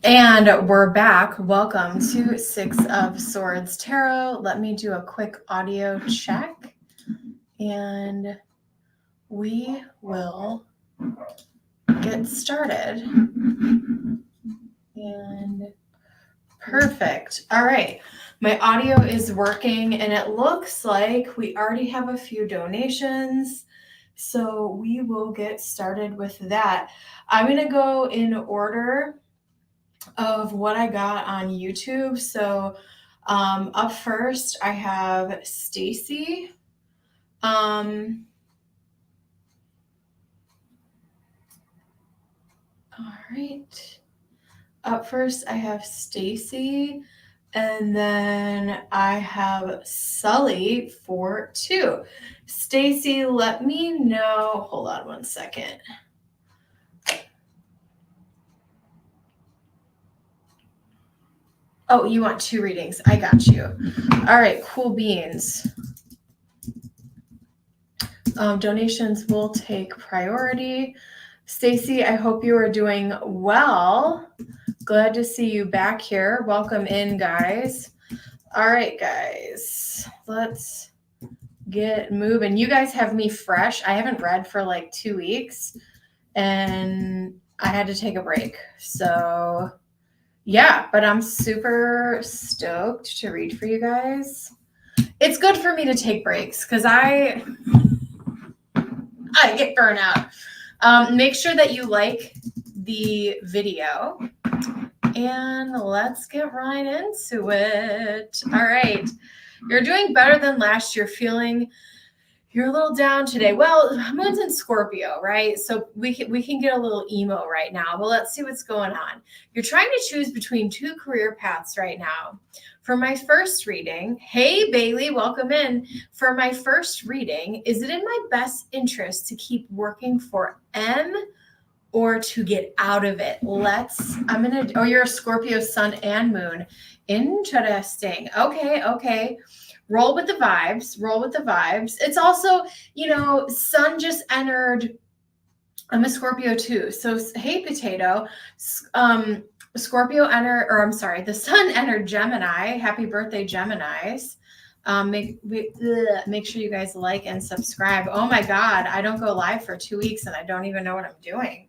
And we're back. Welcome to Six of Swords Tarot. Let me do a quick audio check and we will get started. And perfect. All right. My audio is working and it looks like we already have a few donations. So we will get started with that. I'm going to go in order of what I got on YouTube. So up first, I have Stacy. All right. Up first, I have Stacy, and then I have Sully for 2. Stacy, let me know. Hold on one second. Oh, you want 2 readings. I got you. All right, cool beans. Donations will take priority. Stacy, I hope you are doing well. Glad to see you back here. Welcome in, guys. All right, guys, let's get moving. You guys have me fresh. I haven't read for like 2 weeks and I had to take a break. So yeah, but I'm super stoked to read for you guys. It's good for me to take breaks because I get burnt out. Make sure that you like the video and let's get right into it. All right. You're doing better than last year. Feeling you're a little down today. Well, moon's in Scorpio, right? So we can get a little emo right now, but let's see what's going on. You're trying to choose between 2 career paths right now. For my first reading, hey, Bailey, welcome in. For my first reading, is it in my best interest to keep working for M or to get out of it? You're a Scorpio sun and moon. Interesting. Okay. Roll with the vibes. It's also, sun just entered. I'm a Scorpio too. So, hey, potato. Scorpio the sun entered Gemini. Happy birthday, Geminis. Make sure you guys like and subscribe. Oh my God, I don't go live for 2 weeks and I don't even know what I'm doing.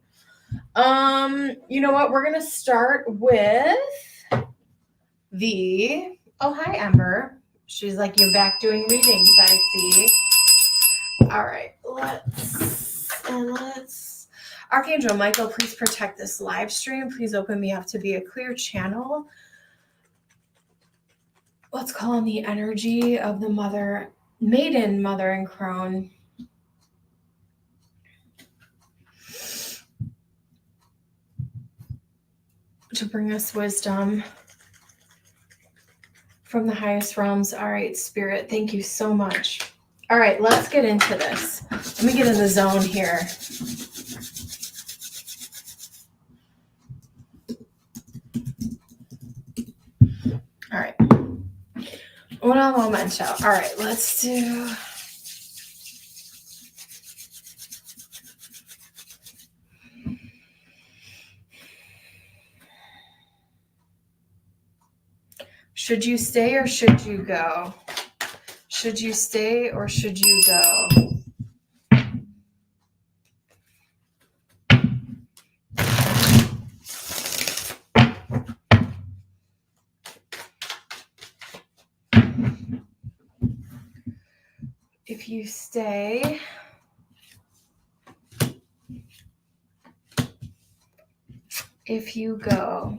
You know what? We're going to start with hi, Ember. She's like, you're back doing readings, I see. All right, let's. Archangel Michael, please protect this live stream. Please open me up to be a clear channel. Let's call on the energy of the maiden mother and crone. To bring us wisdom from the highest realms. All right, Spirit, thank you so much. All right, let's get into this. Let me get in the zone here. All right. Una momento. All right, let's do... Should you stay or should you go? Should you stay or should you go? If you stay, if you go.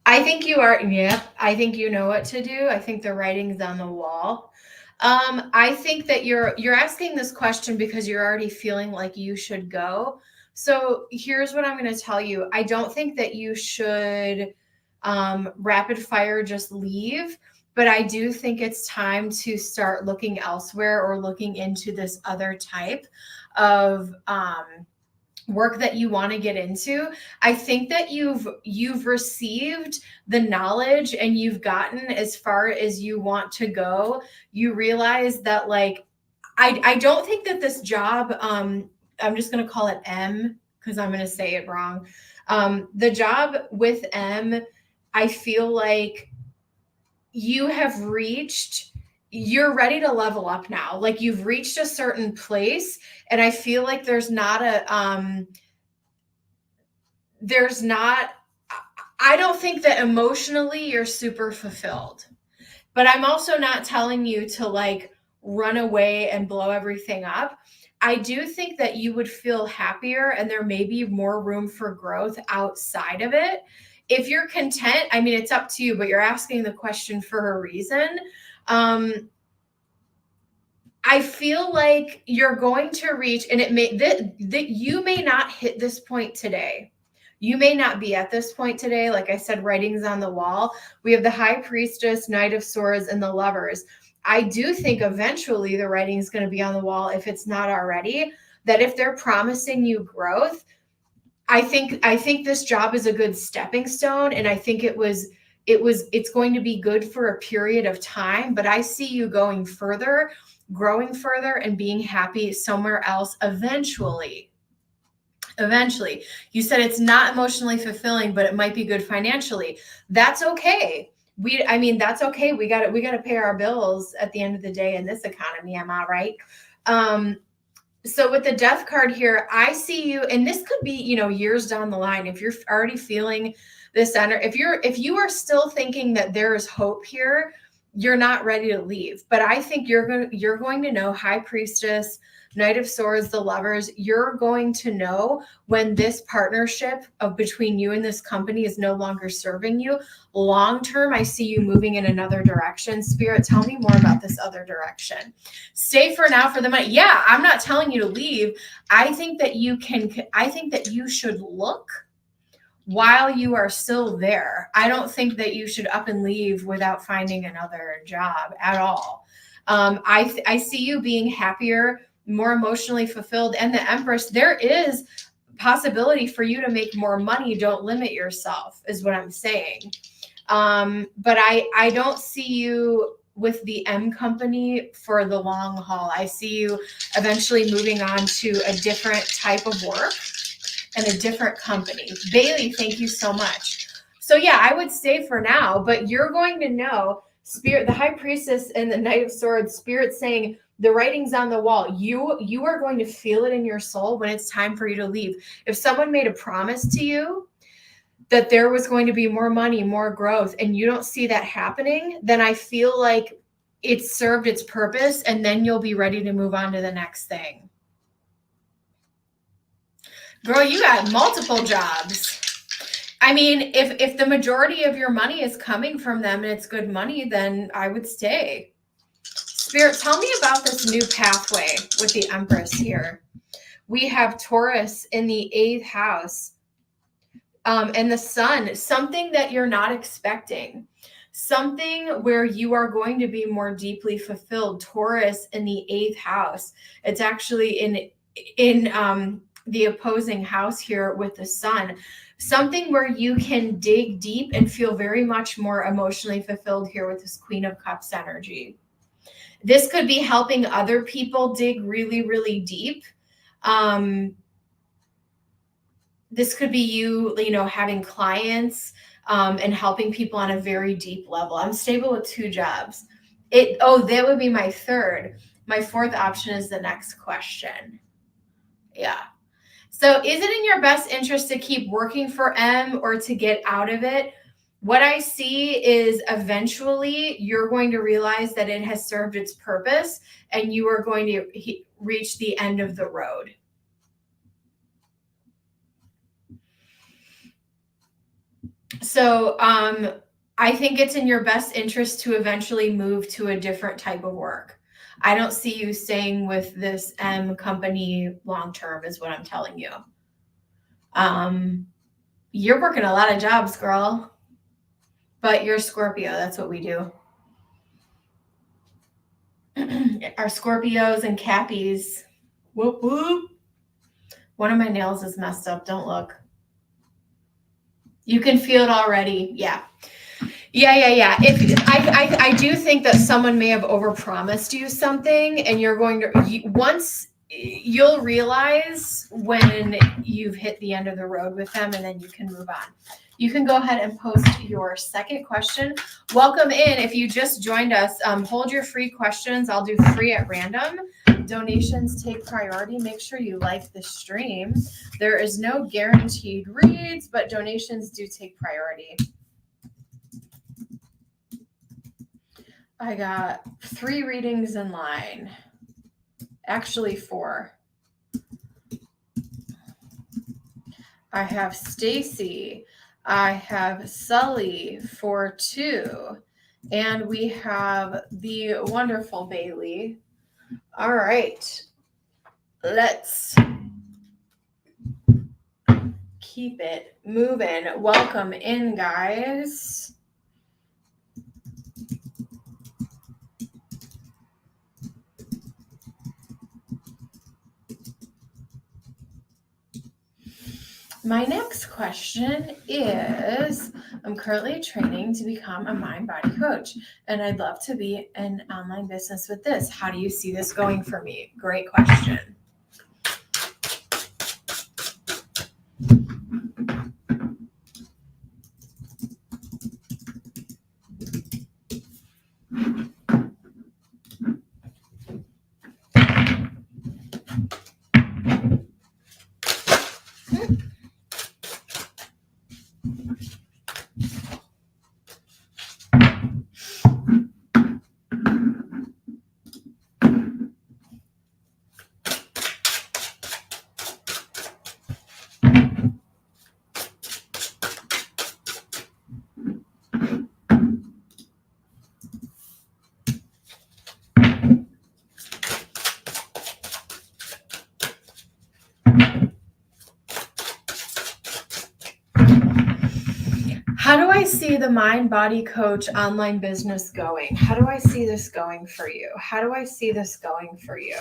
I think you are, I think you know what to do. I think the writing's on the wall. I think that you're asking this question because you're already feeling like you should go. So here's what I'm going to tell you. I don't think that you should rapid fire just leave, but I do think it's time to start looking elsewhere or looking into this other type of work that you want to get into. I think that you've received the knowledge and you've gotten as far as you want to go. You realize that, like, I don't think that this job I'm just going to call it M because I'm going to say it wrong. The job with M, I feel like you're ready to level up now. Like you've reached a certain place, and I feel like there's not, I don't think that emotionally you're super fulfilled, but I'm also not telling you to like run away and blow everything up. I do think that you would feel happier and there may be more room for growth outside of it. If you're content, I mean, it's up to you, but you're asking the question for a reason. I feel like you're going to reach, and it may that you may not hit this point today. You may not be at this point today. Like I said, writings on the wall. We have the High Priestess, Knight of Swords, and the Lovers. I do think eventually the writing is going to be on the wall, if it's not already, that if they're promising you growth, I think this job is a good stepping stone, and I think it's going to be good for a period of time, but I see you going further, growing further, and being happy somewhere else eventually. Eventually. You said it's not emotionally fulfilling, but it might be good financially. That's okay. That's okay. We got to pay our bills at the end of the day in this economy. Am I right? So with the Death card here, I see you, and this could be, years down the line. If you're already feeling this if you are still thinking that there is hope here, you're not ready to leave. But I think you're going to know, High Priestess, Knight of Swords, the Lovers, you're going to know when this partnership between you and this company is no longer serving you. Long term, I see you moving in another direction. Spirit, tell me more about this other direction. Stay for now for the money. Yeah, I'm not telling you to leave. I think that you should look while you are still there. I don't think that you should up and leave without finding another job at all. I see you being happier, more emotionally fulfilled, and the Empress. There is possibility for you to make more money. Don't limit yourself, is what I'm saying. But I don't see you with the M company for the long haul. I see you eventually moving on to a different type of work and a different company. Bailey, thank you so much. So yeah, I would stay for now, but you're going to know, Spirit, the High Priestess and the Knight of Swords, Spirit saying the writing's on the wall. You are going to feel it in your soul when it's time for you to leave. If someone made a promise to you that there was going to be more money, more growth, and you don't see that happening, then I feel like it's served its purpose, and then you'll be ready to move on to the next thing. Girl, you got multiple jobs. I mean, if the majority of your money is coming from them and it's good money, then I would stay. Spirit, tell me about this new pathway with the Empress here. We have Taurus in the 8th house, and the Sun, something that you're not expecting, something where you are going to be more deeply fulfilled. Taurus in the 8th house. It's actually in the opposing house here with the Sun. Something where you can dig deep and feel very much more emotionally fulfilled here with this Queen of Cups energy. This could be helping other people dig really, really deep. This could be you having clients and helping people on a very deep level. I'm stable with 2 jobs. That would be my 3rd. My 4th option is the next question. Yeah. So is it in your best interest to keep working for M or to get out of it? What I see is eventually you're going to realize that it has served its purpose and you are going to reach the end of the road. So I think it's in your best interest to eventually move to a different type of work. I don't see you staying with this M company long-term is what I'm telling you. You're working a lot of jobs, girl, but you're Scorpio. That's what we do. Our Scorpios and Cappies. Whoop, whoop. One of my nails is messed up. Don't look. You can feel it already. Yeah. I do think that someone may have overpromised you something, and you're going to once you'll realize when you've hit the end of the road with them, and then you can move on. You can go ahead and post your second question. Welcome in. If you just joined us, hold your free questions. I'll do free at random. Donations take priority. Make sure you like the stream. There is no guaranteed reads, but donations do take priority. I got 3 readings in line. Actually 4. I have Stacy. I have Sully for 2. And we have the wonderful Bailey. All right. Let's keep it moving. Welcome in, guys. My next question is, I'm currently training to become a mind-body coach, and I'd love to be an online business with this. How do you see this going for me? Great question. How do I see the Mind Body Coach online business going? How do I see this going for you? How do I see this going for you?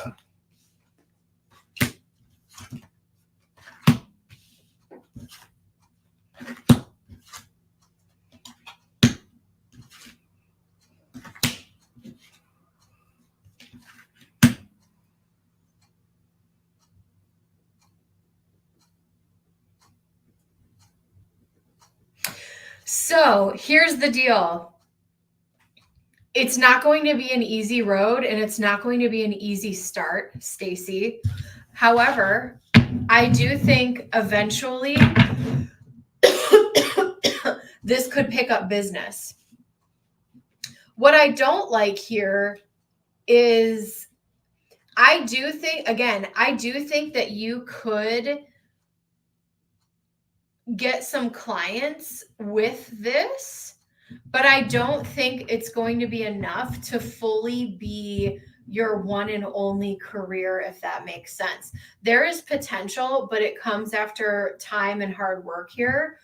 So here's the deal. It's not going to be an easy road, and it's not going to be an easy start, Stacy. However, I do think eventually this could pick up business. What I don't like here is I do think that you could get some clients with this, but I don't think it's going to be enough to fully be your one and only career, if that makes sense. There is potential, but it comes after time and hard work here.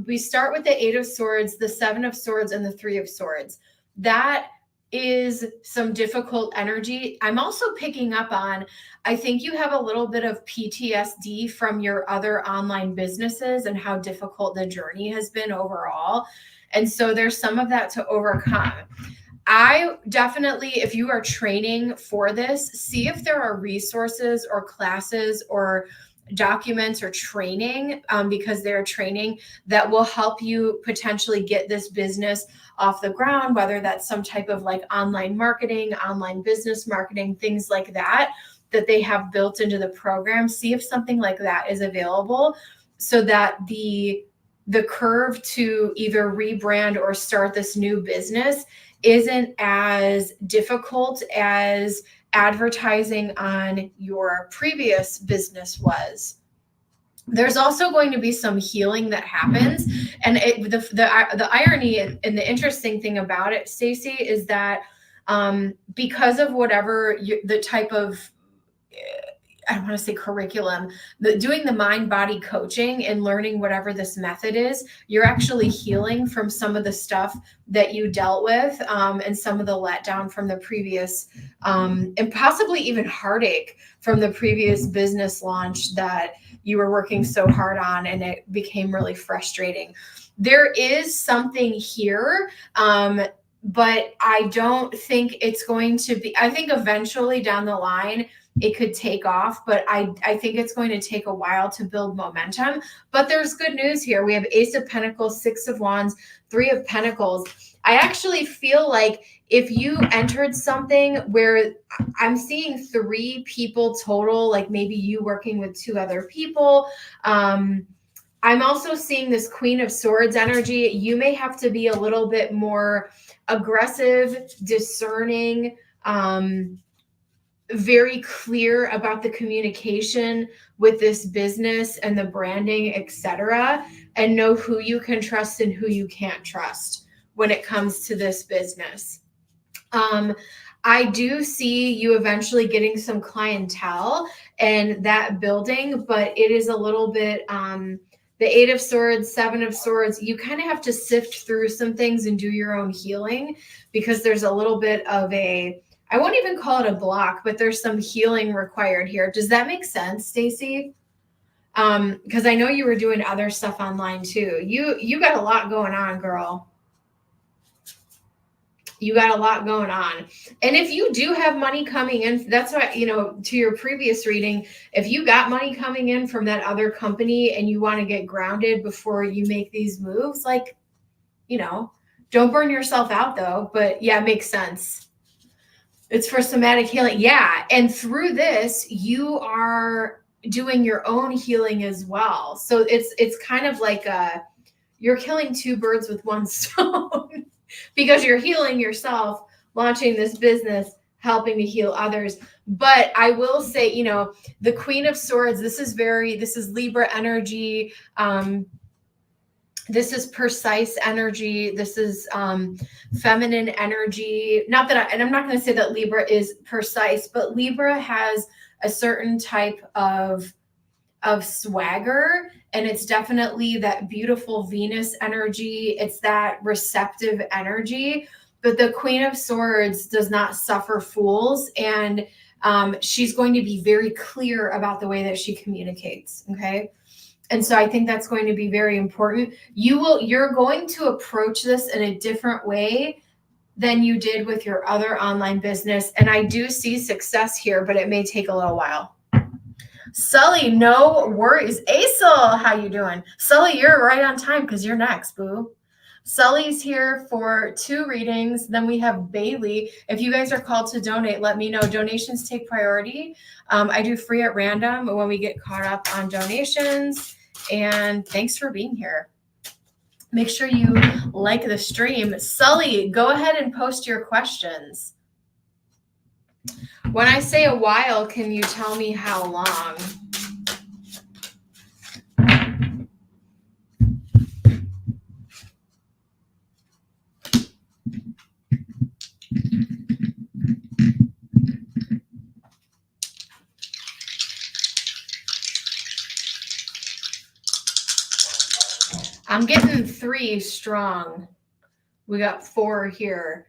We start with the 8 of Swords, the 7 of Swords, and the 3 of Swords. That is some difficult energy. I'm also picking up on, I think you have a little bit of PTSD from your other online businesses and how difficult the journey has been overall. And so there's some of that to overcome. I definitely, if you are training for this, see if there are resources or classes or documents or training, because they're training that will help you potentially get this business off the ground, whether that's some type of like online marketing, online business marketing, things like that they have built into the program. See if something like that is available so that the curve to either rebrand or start this new business isn't as difficult as advertising on your previous business was. There's also going to be some healing that happens. And the irony and the interesting thing about it, Stacey, is that because of whatever the type of, I don't want to say curriculum, but doing the mind body coaching and learning whatever this method is, you're actually healing from some of the stuff that you dealt with, and some of the letdown from the previous, and possibly even heartache from the previous business launch that you were working so hard on, and it became really frustrating. There is something here, but I don't think it's going to be, I think eventually down the line, it could take off, but I think it's going to take a while to build momentum. But there's good news here. We have Ace of Pentacles, Six of Wands, Three of Pentacles. I actually feel like if you entered something where I'm seeing 3 people total, like maybe you working with 2 other people, I'm also seeing this Queen of Swords energy. You may have to be a little bit more aggressive, discerning, very clear about the communication with this business and the branding, etc., and know who you can trust and who you can't trust when it comes to this business. I do see you eventually getting some clientele and that building, but it is a little bit, the 8 of Swords, 7 of Swords, you kind of have to sift through some things and do your own healing, because there's a little bit of a, I won't even call it a block, but there's some healing required here. Does that make sense, Stacey? Because I know you were doing other stuff online too. You got a lot going on, girl. You got a lot going on. And if you do have money coming in, that's why, you know, to your previous reading, if you got money coming in from that other company and you want to get grounded before you make these moves, like, you know, don't burn yourself out though. But yeah, it makes sense. It's for somatic healing. Yeah. And through this, you are doing your own healing as well. So it's kind of like you're killing 2 birds with one stone. Because you're healing yourself, launching this business, helping to heal others. But I will say, you know, the Queen of Swords, this is Libra energy. This is precise energy. This is feminine energy. Not that and I'm not going to say that Libra is precise, but Libra has a certain type of swagger, and it's definitely that beautiful Venus energy. It's that receptive energy. But the Queen of Swords does not suffer fools, and she's going to be very clear about the way that she communicates. Okay. And so I think that's going to be very important. You're going to approach this in a different way than you did with your other online business. And I do see success here, but it may take a little while. Sully, no worries. Aisel, how you doing? Sully, you're right on time because you're next, boo. Sully's here for 2 readings. Then we have Bailey. If you guys are called to donate, let me know. Donations take priority. I do free at random when we get caught up on donations. And thanks for being here. Make sure you like the stream. Sully, go ahead and post your questions. When I say a while, can you tell me how long? I'm getting 3 strong. We got 4 here.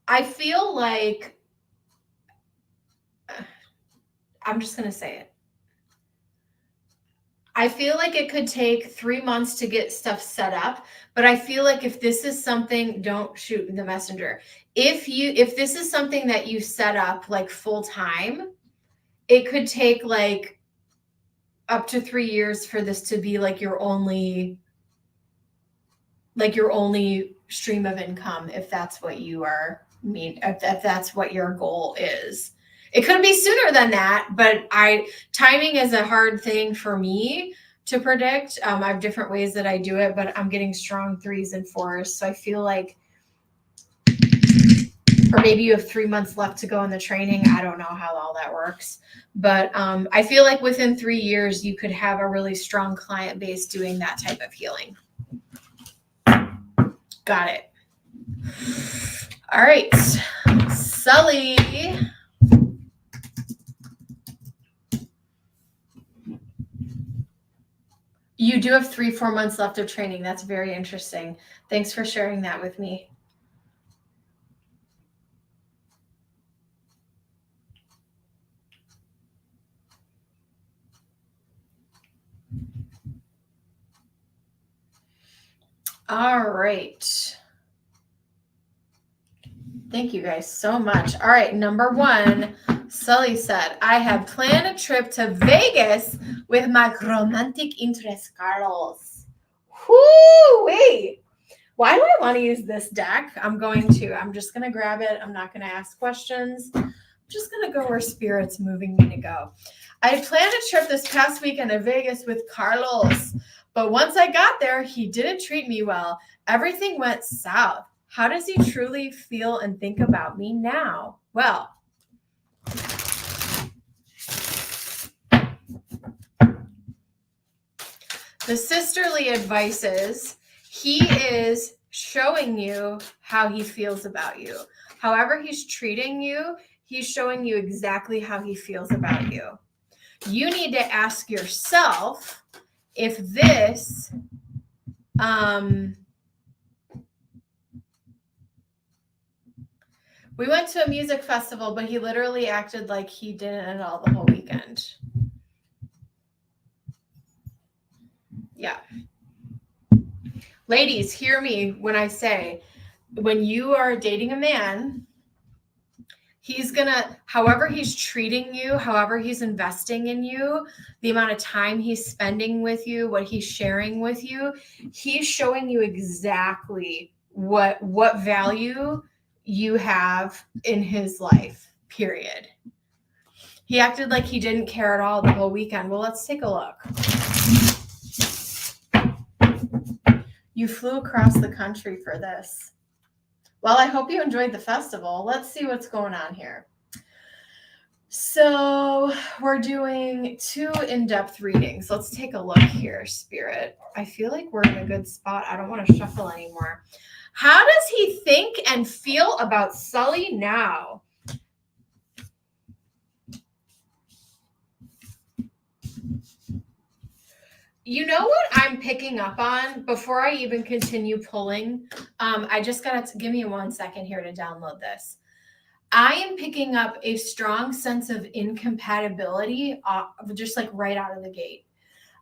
I feel like, I'm just going to say it. I feel like it could take 3 months to get stuff set up, but I feel like if this is something, don't shoot the messenger. If this is something that you set up like full time, it could take like up to 3 years for this to be like your only stream of income, if that's what you are if that's what your goal is. It could be sooner than that, but timing is a hard thing for me to predict. I have different ways that I do it, but I'm getting strong 3s and 4s. So I feel like, or maybe you have 3 months left to go in the training. I don't know how all that works, but I feel like within 3 years, you could have a really strong client base doing that type of healing. Got it. All right, Sully. You do have 3-4 months left of training. That's very interesting. Thanks for sharing that with me. All right. Thank you guys so much. All right, number one, Sully said, I have planned a trip to Vegas with my romantic interest, Carlos. Whoo-wee. Why do I want to use this deck? I'm just going to grab it. I'm not going to ask questions. I'm just going to go where Spirit's moving me to go. I planned a trip this past weekend to Vegas with Carlos, but once I got there, he didn't treat me well. Everything went south. How does he truly feel and think about me now? Well, the sisterly advice is he is showing you how he feels about you. However he's treating you, he's showing you exactly how he feels about you. You need to ask yourself if this we went to a music festival, but he literally acted like he didn't at all the whole weekend. Yeah. Ladies, hear me when I say, when you are dating a man, he's gonna, however he's treating you, however he's investing in you, the amount of time he's spending with you, what he's sharing with you, he's showing you exactly what value you have in his life, period. He acted like he didn't care at all the whole weekend. Well, let's take a look. You flew across the country for this. Well, I hope you enjoyed the festival. Let's see what's going on here. So we're doing 2 in-depth readings. Let's take a look here, Spirit. I feel like we're in a good spot. I don't want to shuffle anymore. How does he think and feel about Sully now? You know what I'm picking up on before I even continue pulling? I just got to give me 1 second here to download this. I am picking up a strong sense of incompatibility, just like right out of the gate.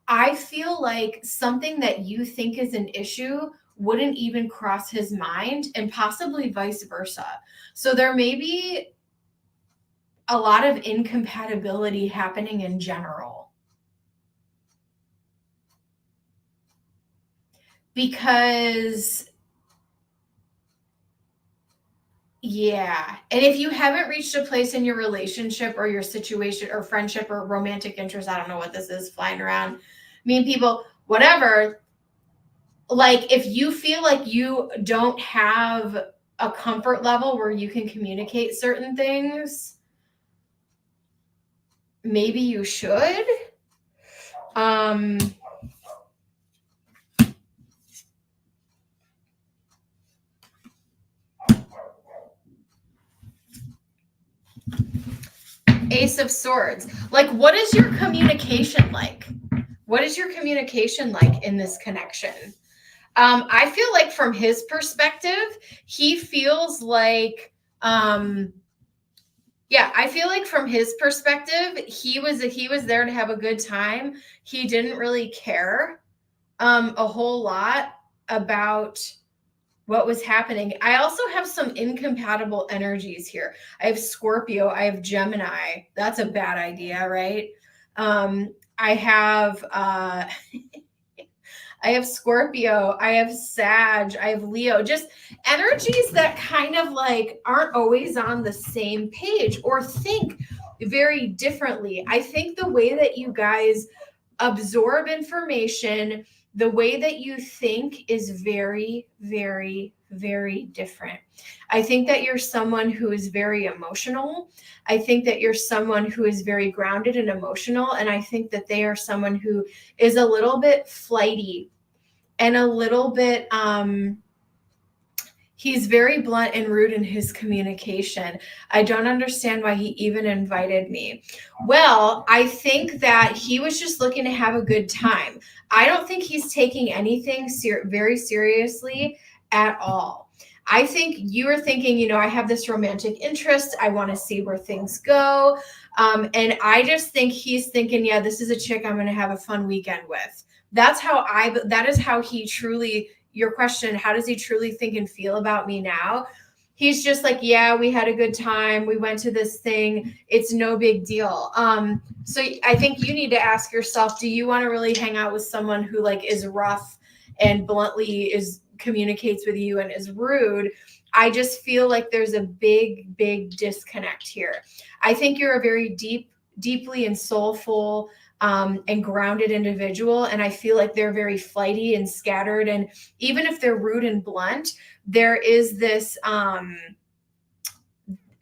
I feel like something that you think is an issue wouldn't even cross his mind, and possibly vice versa. So there may be a lot of incompatibility happening in general. Because, yeah. And if you haven't reached a place in your relationship or your situation or friendship or romantic interest, I don't know what this is flying around, mean people, whatever, like if you feel like you don't have a comfort level where you can communicate certain things, maybe you should. Ace of Swords. Like, what is your communication like? What is your communication like in this connection? I feel like from his perspective, he feels like, I feel like from his perspective, he was there to have a good time. He didn't really care a whole lot about what was happening. I also have some incompatible energies here. I have Scorpio, I have Gemini. That's a bad idea, right? I have I have Scorpio, I have Sag, I have Leo, just energies that kind of like aren't always on the same page or think very differently. I think the way that you guys absorb information, the way that you think is very, very, very different. I think that you're someone who is very emotional. I think that you're someone who is very grounded and emotional. And I think that they are someone who is a little bit flighty and a little bit, he's very blunt and rude in his communication. I don't understand why he even invited me. Well, I think that he was just looking to have a good time. I don't think he's taking anything very seriously at all. I think you were thinking, I have this romantic interest. I want to see where things go. And I just think he's thinking, yeah, this is a chick I'm going to have a fun weekend with. That is how he truly your question, how does he truly think and feel about me now? He's just like, yeah, we had a good time. We went to this thing. It's no big deal. So I think you need to ask yourself, do you want to really hang out with someone who like is rough and bluntly communicates with you and is rude? I just feel like there's a big, big disconnect here. I think you're a very deeply and soulful and grounded individual. And I feel like they're very flighty and scattered. And even if they're rude and blunt, there is this,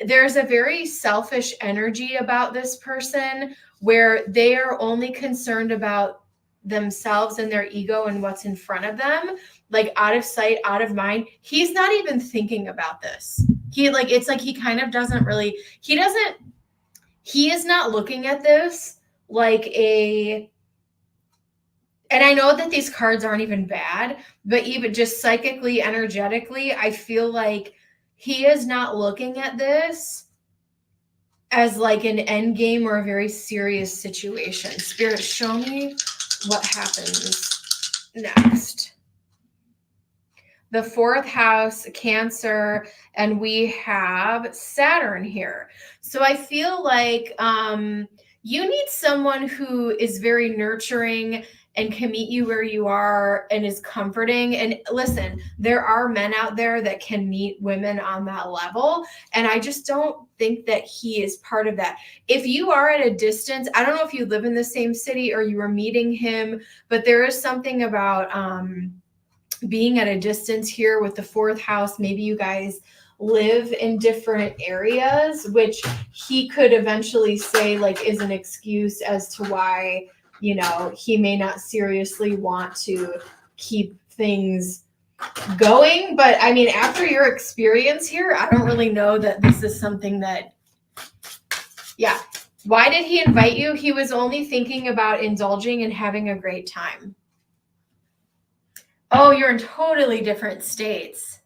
there's a very selfish energy about this person where they are only concerned about themselves and their ego and what's in front of them, like out of sight, out of mind. He's not even thinking about this. It's like he kind of doesn't really, he is not looking at this like and I know that these cards aren't even bad, but even just psychically, energetically, I feel like he is not looking at this as like an end game or a very serious situation. Spirit, show me what happens next. The fourth house, Cancer, and we have Saturn here. So I feel like you need someone who is very nurturing and can meet you where you are and is comforting. And listen, there are men out there that can meet women on that level. And I just don't think that he is part of that. If you are at a distance, I don't know if you live in the same city or you are meeting him, but there is something about being at a distance here with the fourth house. Maybe you guys live in different areas, which he could eventually say like is an excuse as to why, you know, he may not seriously want to keep things going. But I mean, after your experience here, I don't really know that this is something that, yeah. Why did he invite you? He was only thinking about indulging and having a great time. Oh, you're in totally different states.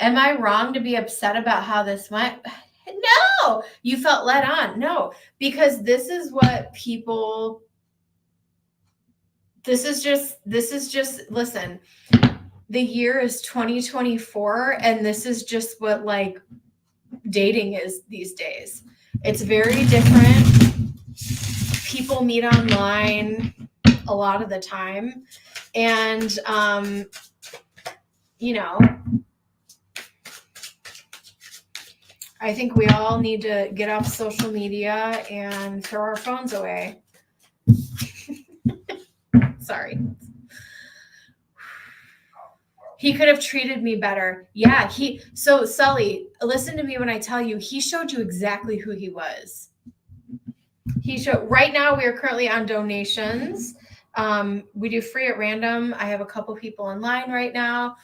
Am I wrong to be upset about how this went? No, you felt led on. No, because this is what people, this is just, listen, the year is 2024 and this is just what like dating is these days. It's very different. People meet online a lot of the time. And, you know, I think we all need to get off social media and throw our phones away. Sorry. He could have treated me better. Yeah, so Sully, listen to me when I tell you, he showed you exactly who he was. Right now we are currently on donations. We do free at random. I have a couple people in line right now.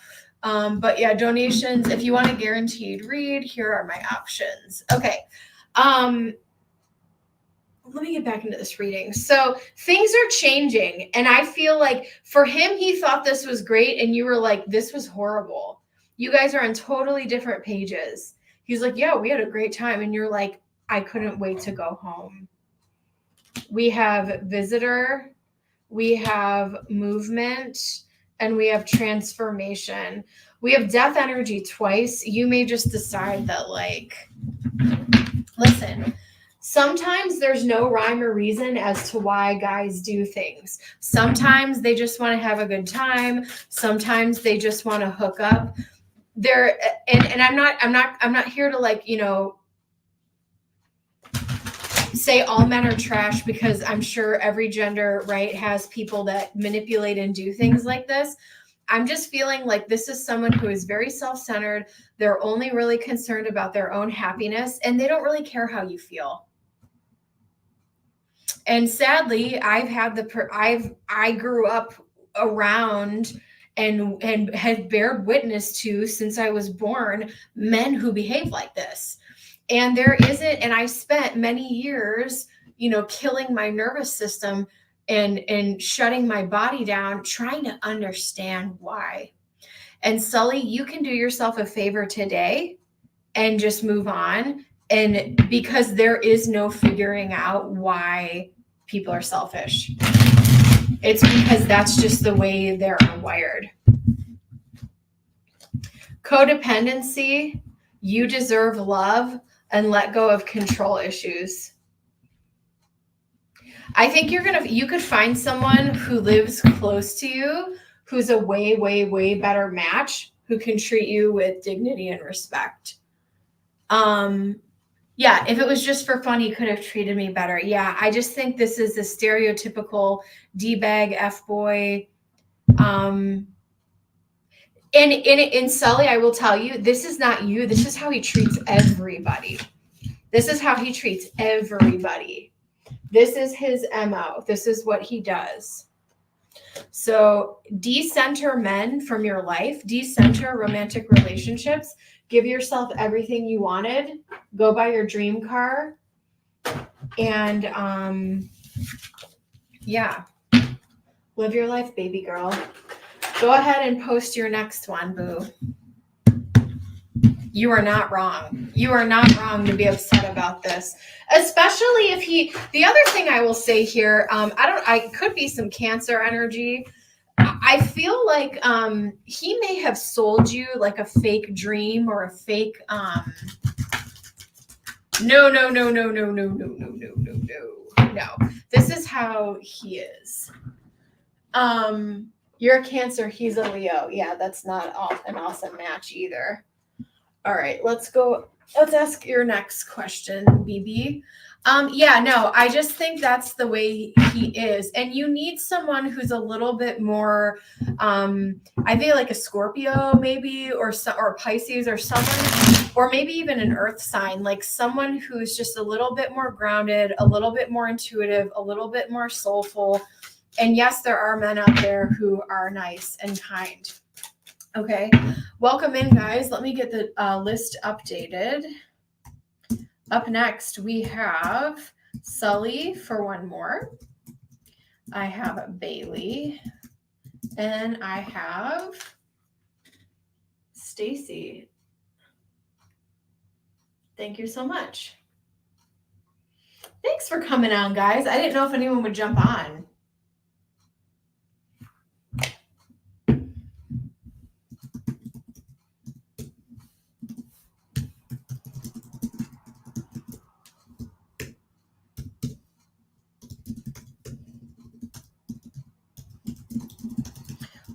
But yeah, donations. If you want a guaranteed read, here are my options. Okay. Let me get back into this reading. So things are changing. And I feel like for him, he thought this was great. And you were like, this was horrible. You guys are on totally different pages. He's like, yeah, we had a great time. And you're like, I couldn't wait to go home. We have visitor, we have movement, and we have transformation. We have death energy twice. You may just decide that, like, listen, sometimes there's no rhyme or reason as to why guys do things. Sometimes they just want to have a good time. Sometimes they just want to hook up. And I'm not here to, like, you know, say all men are trash, because I'm sure every gender, right, has people that manipulate and do things like this. I'm just feeling like this is someone who is very self-centered. They're only really concerned about their own happiness, and they don't really care how you feel. And sadly, I grew up around and had bared witness to, since I was born, men who behave like this. And there isn't, and I spent many years, you know, killing my nervous system and shutting my body down, trying to understand why. And Sully, you can do yourself a favor today and just move on. And because there is no figuring out why people are selfish. It's because that's just the way they're wired. Codependency, you deserve love, and let go of control issues. I think you could find someone who lives close to you, who's a way, way, way better match, who can treat you with dignity and respect. Yeah, if it was just for fun, he could have treated me better. Yeah, I just think this is the stereotypical D-bag, F-boy. And in Sully, I will tell you, this is not you. This is how he treats everybody. This is how he treats everybody. This is his MO. This is what he does. So decenter men from your life, decenter romantic relationships, give yourself everything you wanted, go buy your dream car, and yeah, live your life, baby girl. Go ahead and post your next one, boo. You are not wrong. You are not wrong to be upset about this, especially if the other thing I will say here, I could be some Cancer energy. I feel like he may have sold you like a fake dream or a fake no. This is how he is. You're a Cancer, he's a Leo. Yeah, that's not an awesome match either. All right, let's ask your next question, BB. I just think that's the way he is. And you need someone who's a little bit more, I think like a Scorpio maybe, or Pisces or someone, or maybe even an earth sign, like someone who's just a little bit more grounded, a little bit more intuitive, a little bit more soulful. And yes, there are men out there who are nice and kind. Okay, welcome in, guys. Let me get the list updated. Up next, we have Sully for one more. I have Bailey, and I have Stacy. Thank you so much. Thanks for coming on, guys. I didn't know if anyone would jump on.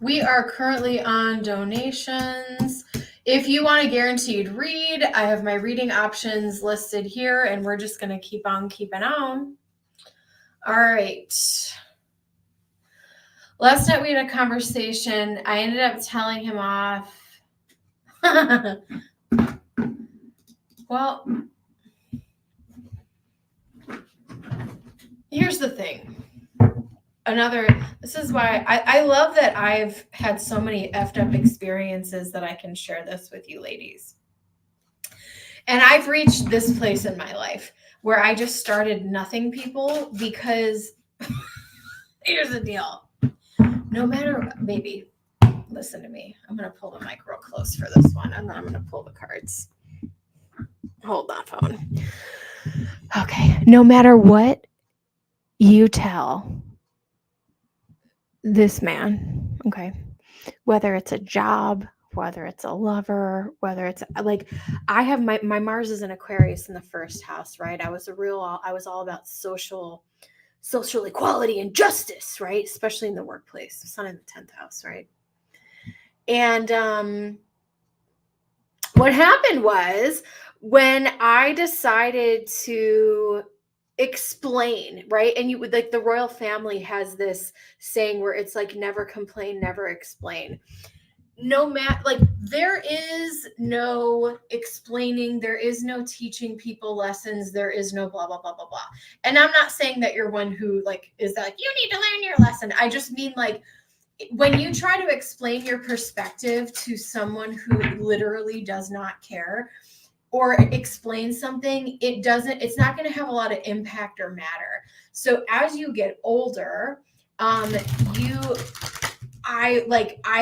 We are currently on donations. If you want a guaranteed read, I have my reading options listed here, and we're just going to keep on keeping on. All right. Last night we had a conversation. I ended up telling him off. Well, here's the thing. This is why I love that I've had so many effed up experiences that I can share this with you ladies. And I've reached this place in my life where I just started nothing people because here's the deal. No matter, baby, listen to me. I'm going to pull the mic real close for this one, and then I'm going to pull the cards. Hold on, phone. Okay. No matter what you tell this man, okay, whether it's a job, whether it's a lover, whether it's like, I have my Mars is in Aquarius in the first house, right? I was all about social equality and justice, right? Especially in the workplace. Sun in the 10th house, right? And what happened was when I decided to explain, right? And you would, like, the royal family has this saying where it's like, never complain, never explain. No matter, like, there is no explaining, there is no teaching people lessons, there is no blah, blah, blah, blah, blah. And I'm not saying that you're one who, like, is like, you need to learn your lesson. I just mean, like, when you try to explain your perspective to someone who literally does not care or explain something, it's not going to have a lot of impact or matter. So as you get older, I've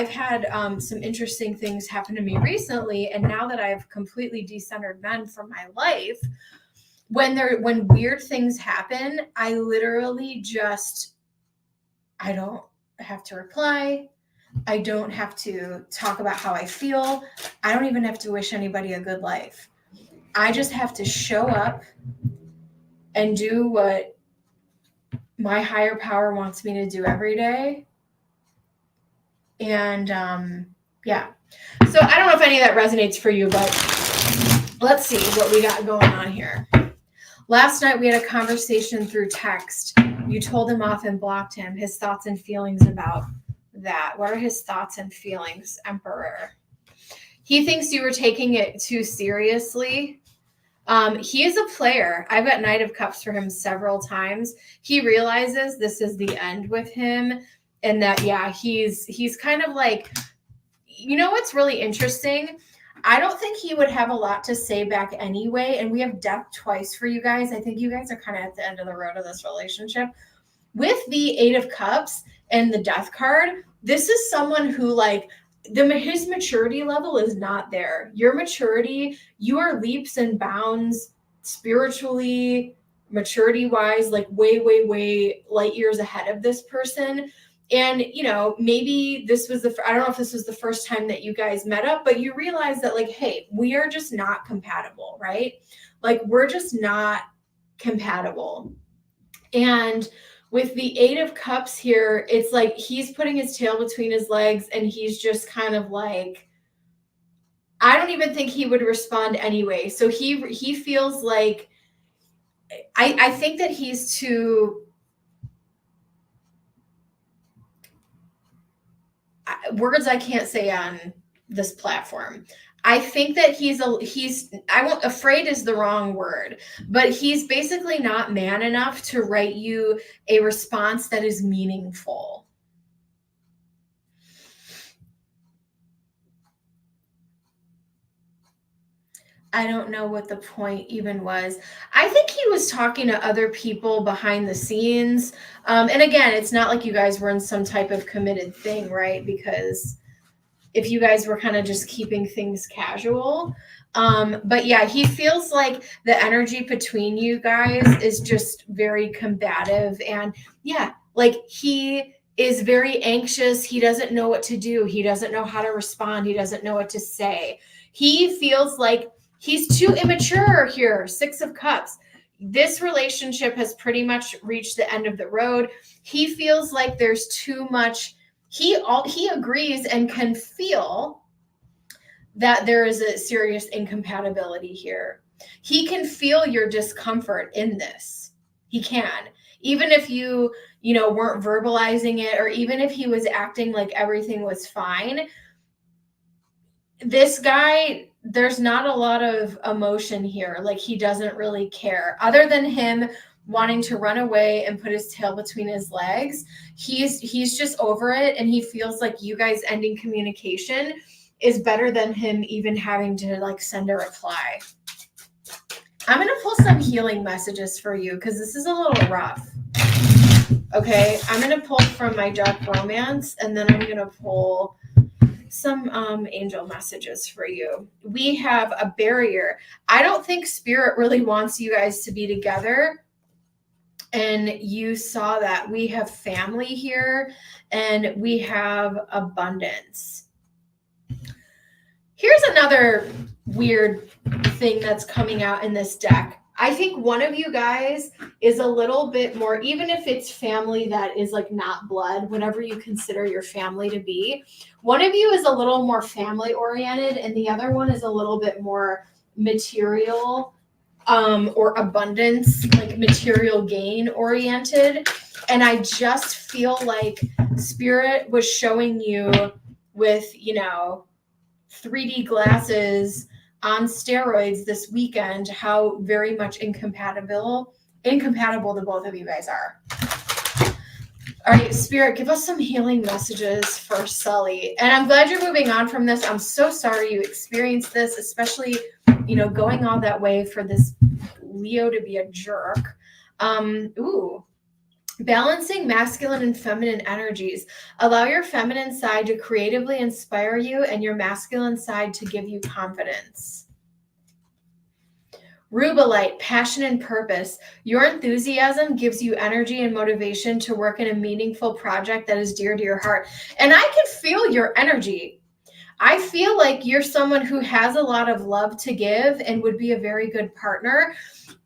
had some interesting things happen to me recently. And now that I've completely decentered men from my life, when weird things happen, I literally I don't have to reply. I don't have to talk about how I feel. I don't even have to wish anybody a good life. I just have to show up and do what my higher power wants me to do every day. And yeah. So I don't know if any of that resonates for you, but let's see what we got going on here. Last night we had a conversation through text. You told him off and blocked him. His thoughts and feelings about that. What are his thoughts and feelings, Emperor? He thinks you were taking it too seriously. He is a player. I've got Knight of Cups for him several times. He realizes this is the end with him, and that, yeah, he's kind of like, you know what's really interesting? I don't think he would have a lot to say back anyway. And we have death twice for you guys. I think you guys are kind of at the end of the road of this relationship. With the 8 of Cups and the Death card, this is someone who, like, his maturity level is not there. Your maturity, you are leaps and bounds spiritually, maturity-wise, like way, way, way light years ahead of this person. And, you know, maybe this was I don't know if this was the first time that you guys met up, but you realize that, like, hey, we are just not compatible, right? Like, we're just not compatible. And with the 8 of Cups here, it's like he's putting his tail between his legs, and he's just kind of like, I don't even think he would respond anyway. So he feels like, I think that he's too, words I can't say on this platform. I think that afraid is the wrong word, but he's basically not man enough to write you a response that is meaningful. I don't know what the point even was. I think he was talking to other people behind the scenes. And again, it's not like you guys were in some type of committed thing, right? Because if you guys were kind of just keeping things casual. But yeah, he feels like the energy between you guys is just very combative. And yeah, like he is very anxious. He doesn't know what to do. He doesn't know how to respond. He doesn't know what to say. He feels like he's too immature here. 6 of Cups. This relationship has pretty much reached the end of the road. He feels like there's too much. He agrees and can feel that there is a serious incompatibility here. He can feel your discomfort in this. He can. Even if you weren't verbalizing it, or even if he was acting like everything was fine. This guy, there's not a lot of emotion here. Like, he doesn't really care. Other than him wanting to run away and put his tail between his legs, he's just over it, and he feels like you guys ending communication is better than him even having to, like, send a reply. I'm going to pull some healing messages for you because this is a little rough. Okay, I'm going to pull from my dark romance, and then I'm going to pull some angel messages for you. We have a barrier. I don't think spirit really wants you guys to be together. And you saw that. We have family here, and we have abundance. Here's another weird thing that's coming out in this deck. I think one of you guys is a little bit more, even if it's family that is like not blood, whatever you consider your family to be, one of you is a little more family oriented, and the other one is a little bit more material or abundance, like material gain oriented. And I just feel like spirit was showing you with, 3D glasses on steroids this weekend how very much incompatible the both of you guys are. All right, Spirit, give us some healing messages for Sully. And I'm glad you're moving on from this. I'm so sorry you experienced this, especially, going all that way for this Leo to be a jerk. Balancing masculine and feminine energies. Allow your feminine side to creatively inspire you and your masculine side to give you confidence. Rubelite, passion and purpose. Your enthusiasm gives you energy and motivation to work in a meaningful project that is dear to your heart. And I can feel your energy. I feel like you're someone who has a lot of love to give and would be a very good partner.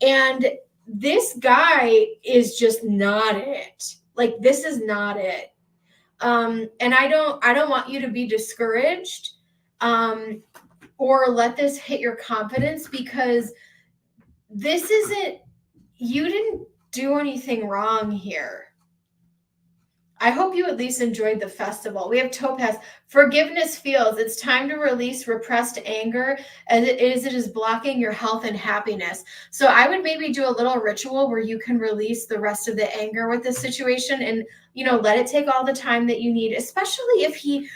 And this guy is just not it. Like, this is not it. And I don't want you to be discouraged, or let this hit your confidence, because this isn't, you didn't do anything wrong here. I hope you at least enjoyed the festival. We have Topaz. Forgiveness feels. It's time to release repressed anger as it is blocking your health and happiness. So I would maybe do a little ritual where you can release the rest of the anger with this situation, and, you know, let it take all the time that you need, especially if he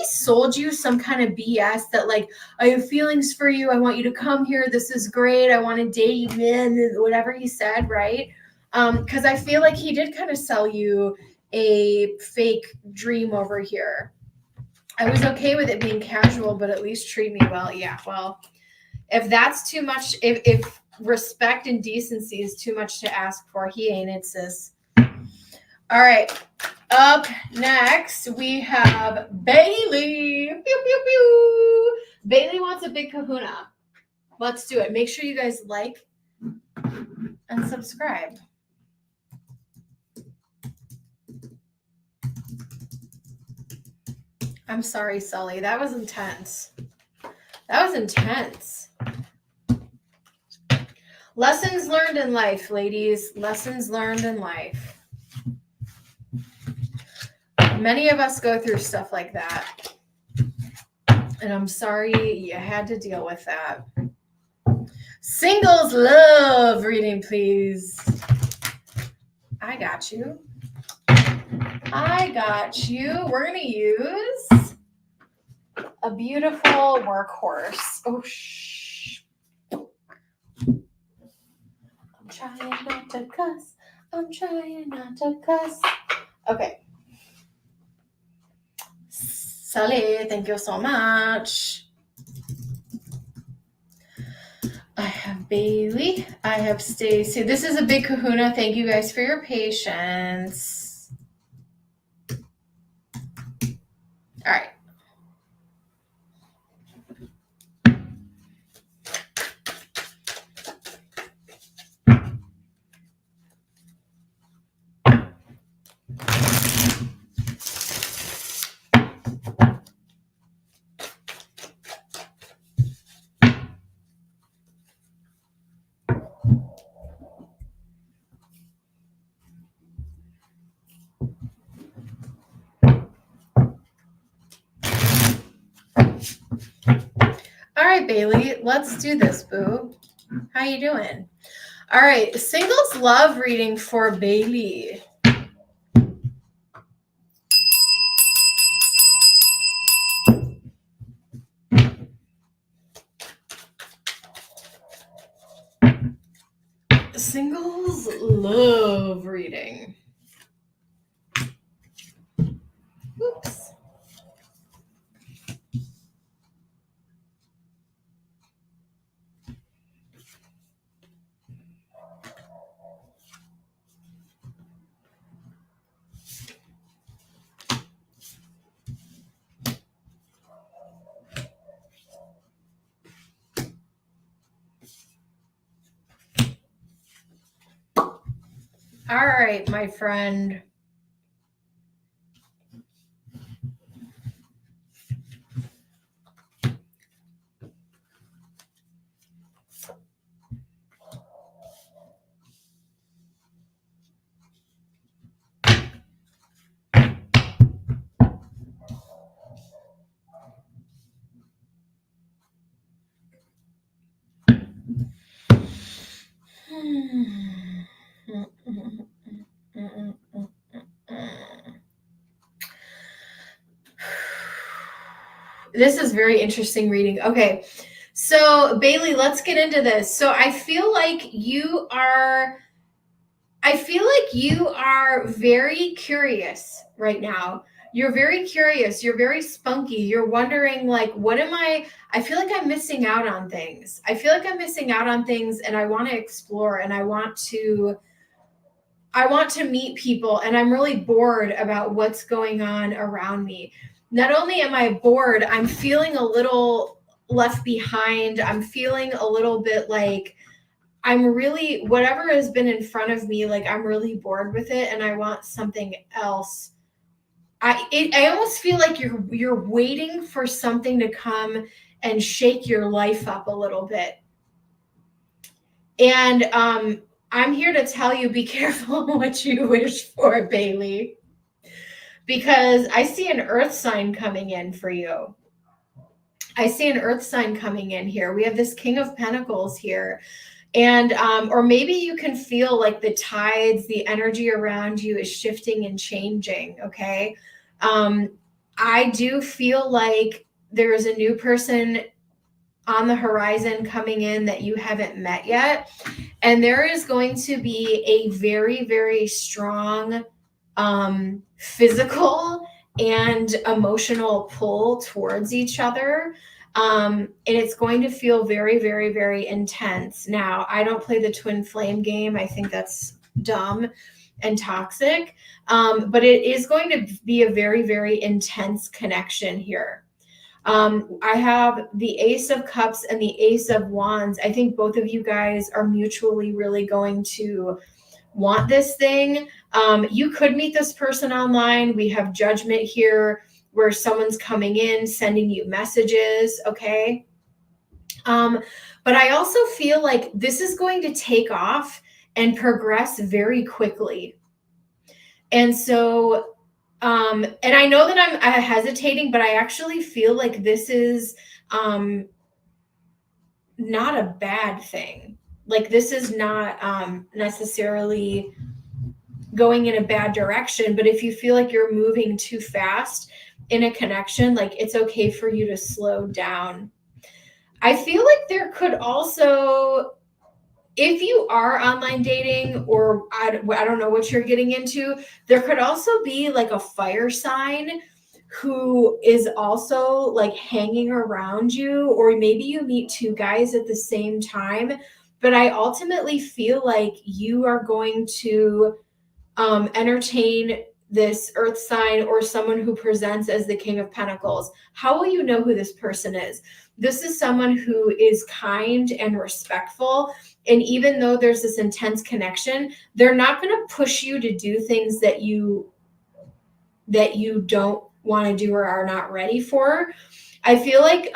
sold you some kind of BS that, like, I have feelings for you. I want you to come here. This is great. I want to date you, man. Whatever he said, right? Because I feel like he did kind of sell you a fake dream over here. I was okay with it being casual, but at least treat me well. Yeah, well, if that's too much, if respect and decency is too much to ask for, he ain't it, sis. All right. Up next, we have Bailey. Pew, pew, pew. Bailey wants a big kahuna. Let's do it. Make sure you guys like and subscribe. I'm sorry, Sully. That was intense. That was intense. Lessons learned in life, ladies. Lessons learned in life. Many of us go through stuff like that. And I'm sorry you had to deal with that. Singles love reading, please. I got you. I got you. We're going to use a beautiful workhorse. Oh, shh. I'm trying not to cuss. I'm trying not to cuss. Okay. Sally, thank you so much. I have Bailey. I have Stacy. This is a big kahuna. Thank you guys for your patience. All right. All right, Bailey, let's do this, boo. How you doing? All right, singles love reading for Bailey. Singles love reading. Oops. All right, my friend. This is very interesting reading. Okay, so Bailey, let's get into this. So I feel like you are very curious right now. You're very curious. You're very spunky. You're wondering, like, what am I feel like I'm missing out on things. I feel like I'm missing out on things, and I want to explore, and I want to meet people, and I'm really bored about what's going on around me. Not only am I bored, I'm feeling a little left behind. I'm feeling a little bit like I'm really, whatever has been in front of me, like I'm really bored with it, and I want something else. I almost feel like you're waiting for something to come and shake your life up a little bit. And I'm here to tell you, be careful what you wish for, Bailey, because I see an earth sign coming in for you. I see an earth sign coming in here. We have this King of Pentacles here. And or maybe you can feel like the tides, the energy around you is shifting and changing. Okay. I do feel like there is a new person on the horizon coming in that you haven't met yet. And there is going to be a very, very strong physical and emotional pull towards each other. And it's going to feel very, very, very intense. Now, I don't play the twin flame game. I think that's dumb and toxic. But it is going to be a very, very intense connection here. I have the Ace of Cups and the Ace of Wands. I think both of you guys are mutually really going to want this thing. You could meet this person online. We have Judgment here where someone's coming in, sending you messages. Okay. But I also feel like this is going to take off and progress very quickly. And so, and I know that I'm hesitating, but I actually feel like this is not a bad thing. Like this is not necessarily going in a bad direction, but if you feel like you're moving too fast in a connection, like it's okay for you to slow down. I feel like there could also, if you are online dating, or I don't know what you're getting into, there could also be like a fire sign who is also like hanging around you, or maybe you meet two guys at the same time. But I ultimately feel like you are going to entertain this earth sign or someone who presents as the King of Pentacles. How will you know who this person is? This is someone who is kind and respectful. And even though there's this intense connection, they're not going to push you to do things that you don't want to do or are not ready for. I feel like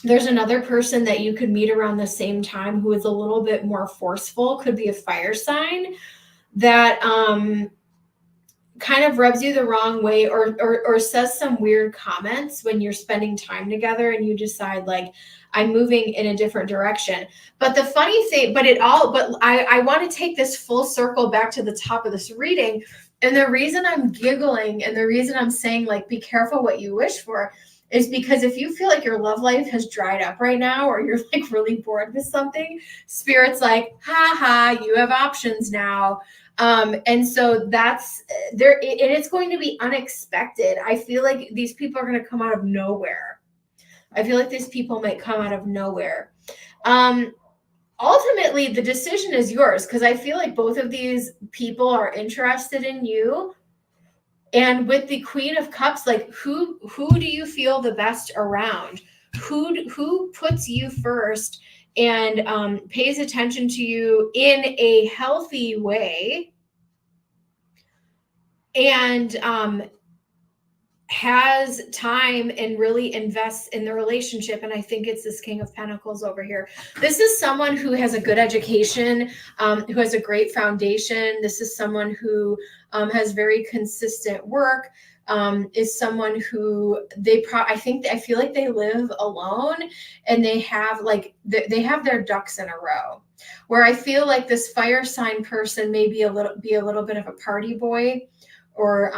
there's another person that you could meet around the same time who is a little bit more forceful, could be a fire sign, that kind of rubs you the wrong way, or says some weird comments when you're spending time together and you decide like, I'm moving in a different direction. But the funny thing, but I want to take this full circle back to the top of this reading. And the reason I'm giggling and the reason I'm saying like, be careful what you wish for, is because if you feel like your love life has dried up right now, or you're like really bored with something, Spirit's like, ha ha, you have options now. And so that's there, and it's going to be unexpected. I feel like these people are going to come out of nowhere. I feel like these people might come out of nowhere. Ultimately, the decision is yours, because I feel like both of these people are interested in you. And with the Queen of Cups, like who do you feel the best around? Who puts you first and pays attention to you in a healthy way, and has time and really invests in the relationship? And I think it's this King of Pentacles over here. This is someone who has a good education, who has a great foundation. This is someone who has very consistent work, is someone who I feel like they live alone, and they have like they have their ducks in a row. Where I feel like this fire sign person may be a little bit of a party boy, or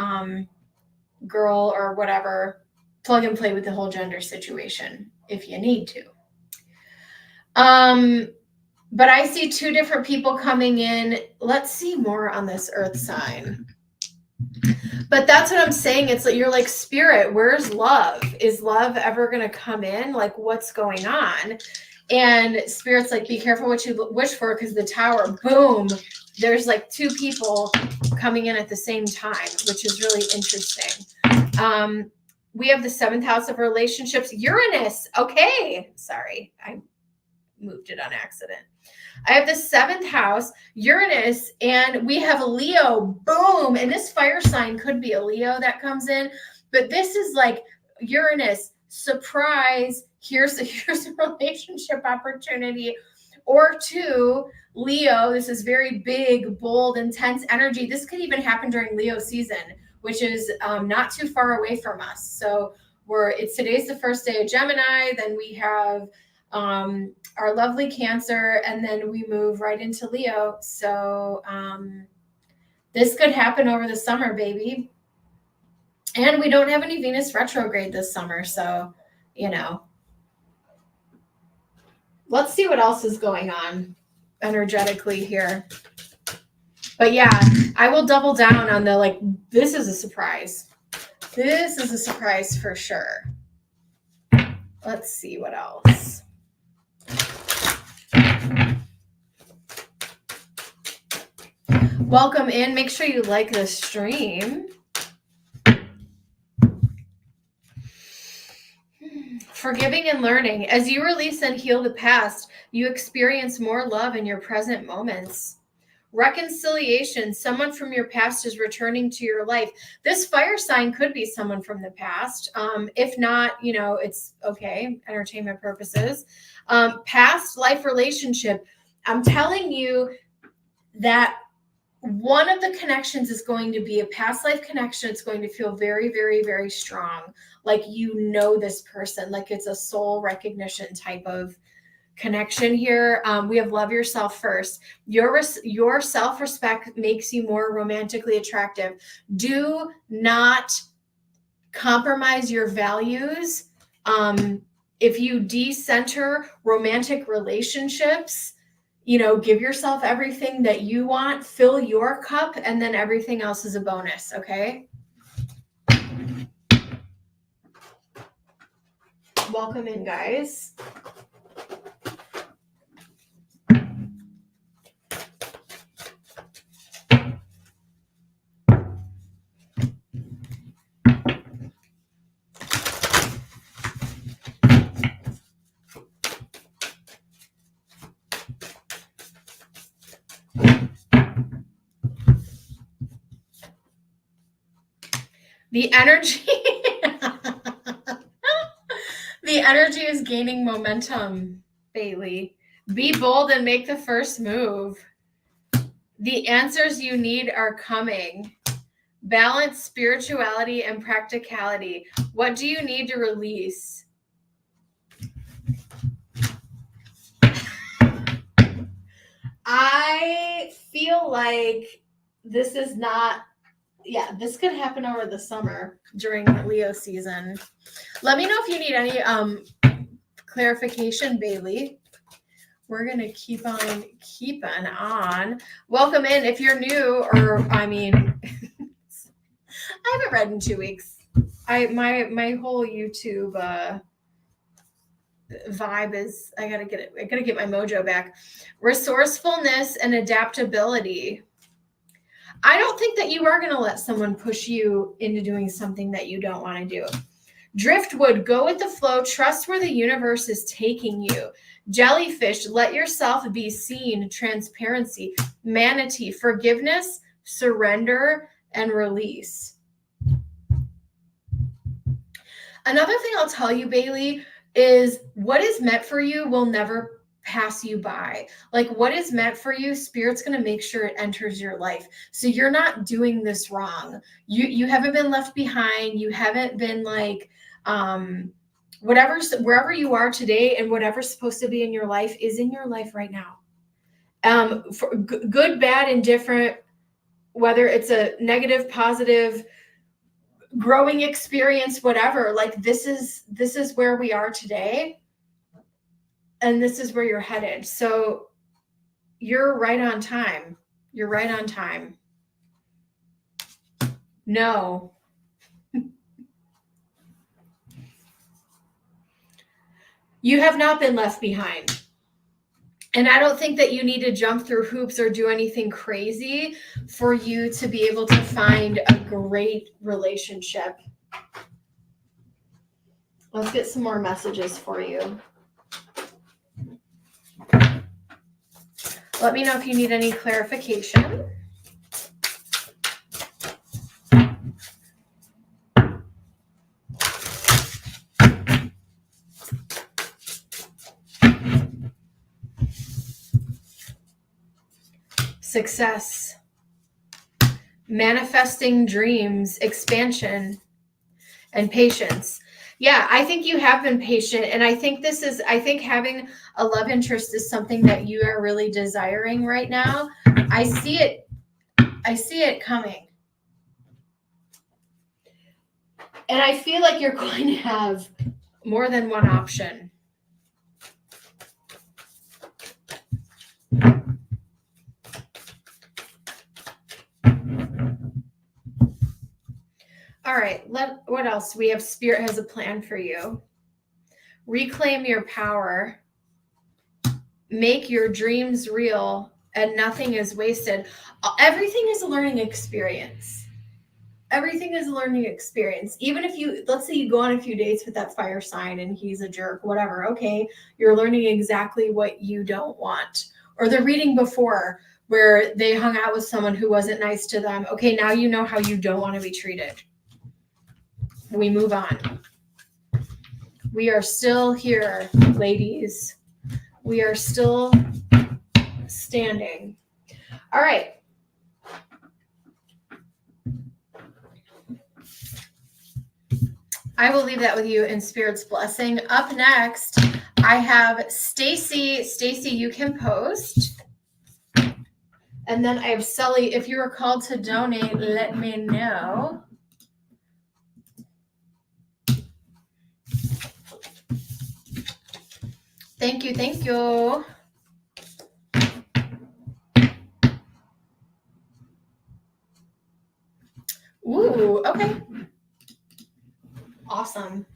girl, or whatever. Plug and play with the whole gender situation if you need to. But I see two different people coming in. Let's see more on this earth sign. But that's what I'm saying. It's like, you're like, spirit, where's love? Is love ever going to come in? Like, what's going on? And spirit's like, be careful what you wish for, because the tower, boom, there's like two people coming in at the same time, which is really interesting. We have the 7th house of relationships, Uranus. Okay. Sorry, I moved it on accident. I have the 7th house, Uranus, and we have a Leo. Boom. And this fire sign could be a Leo that comes in, but this is like Uranus, surprise. Here's a relationship opportunity. Or 2, Leo. This is very big, bold, intense energy. This could even happen during Leo season, which is not too far away from us. So today's the first day of Gemini. Then we have our lovely Cancer, and then we move right into Leo. So this could happen over the summer, baby. And we don't have any Venus retrograde this summer, so let's see what else is going on energetically here. But yeah, I will double down on the, this is a surprise. This is a surprise for sure. Let's see what else. Welcome in. Make sure you like the stream. Forgiving and learning. As you release and heal the past, you experience more love in your present moments. Reconciliation. Someone from your past is returning to your life. This fire sign could be someone from the past. If not, it's okay. Entertainment purposes. Past life relationship. I'm telling you that one of the connections is going to be a past life connection. It's going to feel very, very, very strong. Like, this person, like it's a soul recognition type of connection here. We have love yourself first. Your self-respect makes you more romantically attractive. Do not compromise your values. If you decenter romantic relationships, give yourself everything that you want, fill your cup, and then everything else is a bonus, okay? Welcome in, guys. The energy the energy is gaining momentum, Bailey. Be bold and make the first move. The answers you need are coming. Balance spirituality and practicality. What do you need to release? I feel like this is not, this could happen over the summer during Leo season. Let me know if you need any clarification, Bailey. We're going to keep on keeping on. Welcome in. If you're new, I haven't read in 2 weeks. My whole YouTube vibe is, I gotta get my mojo back. Resourcefulness and adaptability. I don't think that you are going to let someone push you into doing something that you don't want to do. Driftwood, go with the flow. Trust where the universe is taking you. Jellyfish, let yourself be seen. Transparency. Manatee, forgiveness, surrender, and release. Another thing I'll tell you, Bailey, is what is meant for you will never pass you by. Like, what is meant for you, Spirit's going to make sure it enters your life. So you're not doing this wrong. You haven't been left behind. You haven't been wherever you are today, and whatever's supposed to be in your life is in your life right now. For good, bad, indifferent, whether it's a negative, positive, growing experience, whatever, this is where we are today. And this is where you're headed. So you're right on time. You're right on time. No. You have not been left behind. And I don't think that you need to jump through hoops or do anything crazy for you to be able to find a great relationship. Let's get some more messages for you. Let me know if you need any clarification. Success, manifesting dreams, expansion, and patience. Yeah, I think you have been patient. And I think having a love interest is something that you are really desiring right now. I see it coming. And I feel like you're going to have more than one option. All right, what else? We have Spirit has a plan for you. Reclaim your power. Make your dreams real, and nothing is wasted. Everything is a learning experience. Everything is a learning experience. Even if let's say you go on a few dates with that fire sign and he's a jerk, whatever. Okay, you're learning exactly what you don't want. Or the reading before where they hung out with someone who wasn't nice to them. Okay, now you know how you don't want to be treated. We move on. We are still here, ladies. We are still standing. All right. I will leave that with you in Spirit's blessing. Up next, I have Stacy. Stacy, you can post. And then I have Sully. If you are called to donate, let me know. Thank you. Thank you. Ooh, okay. Awesome.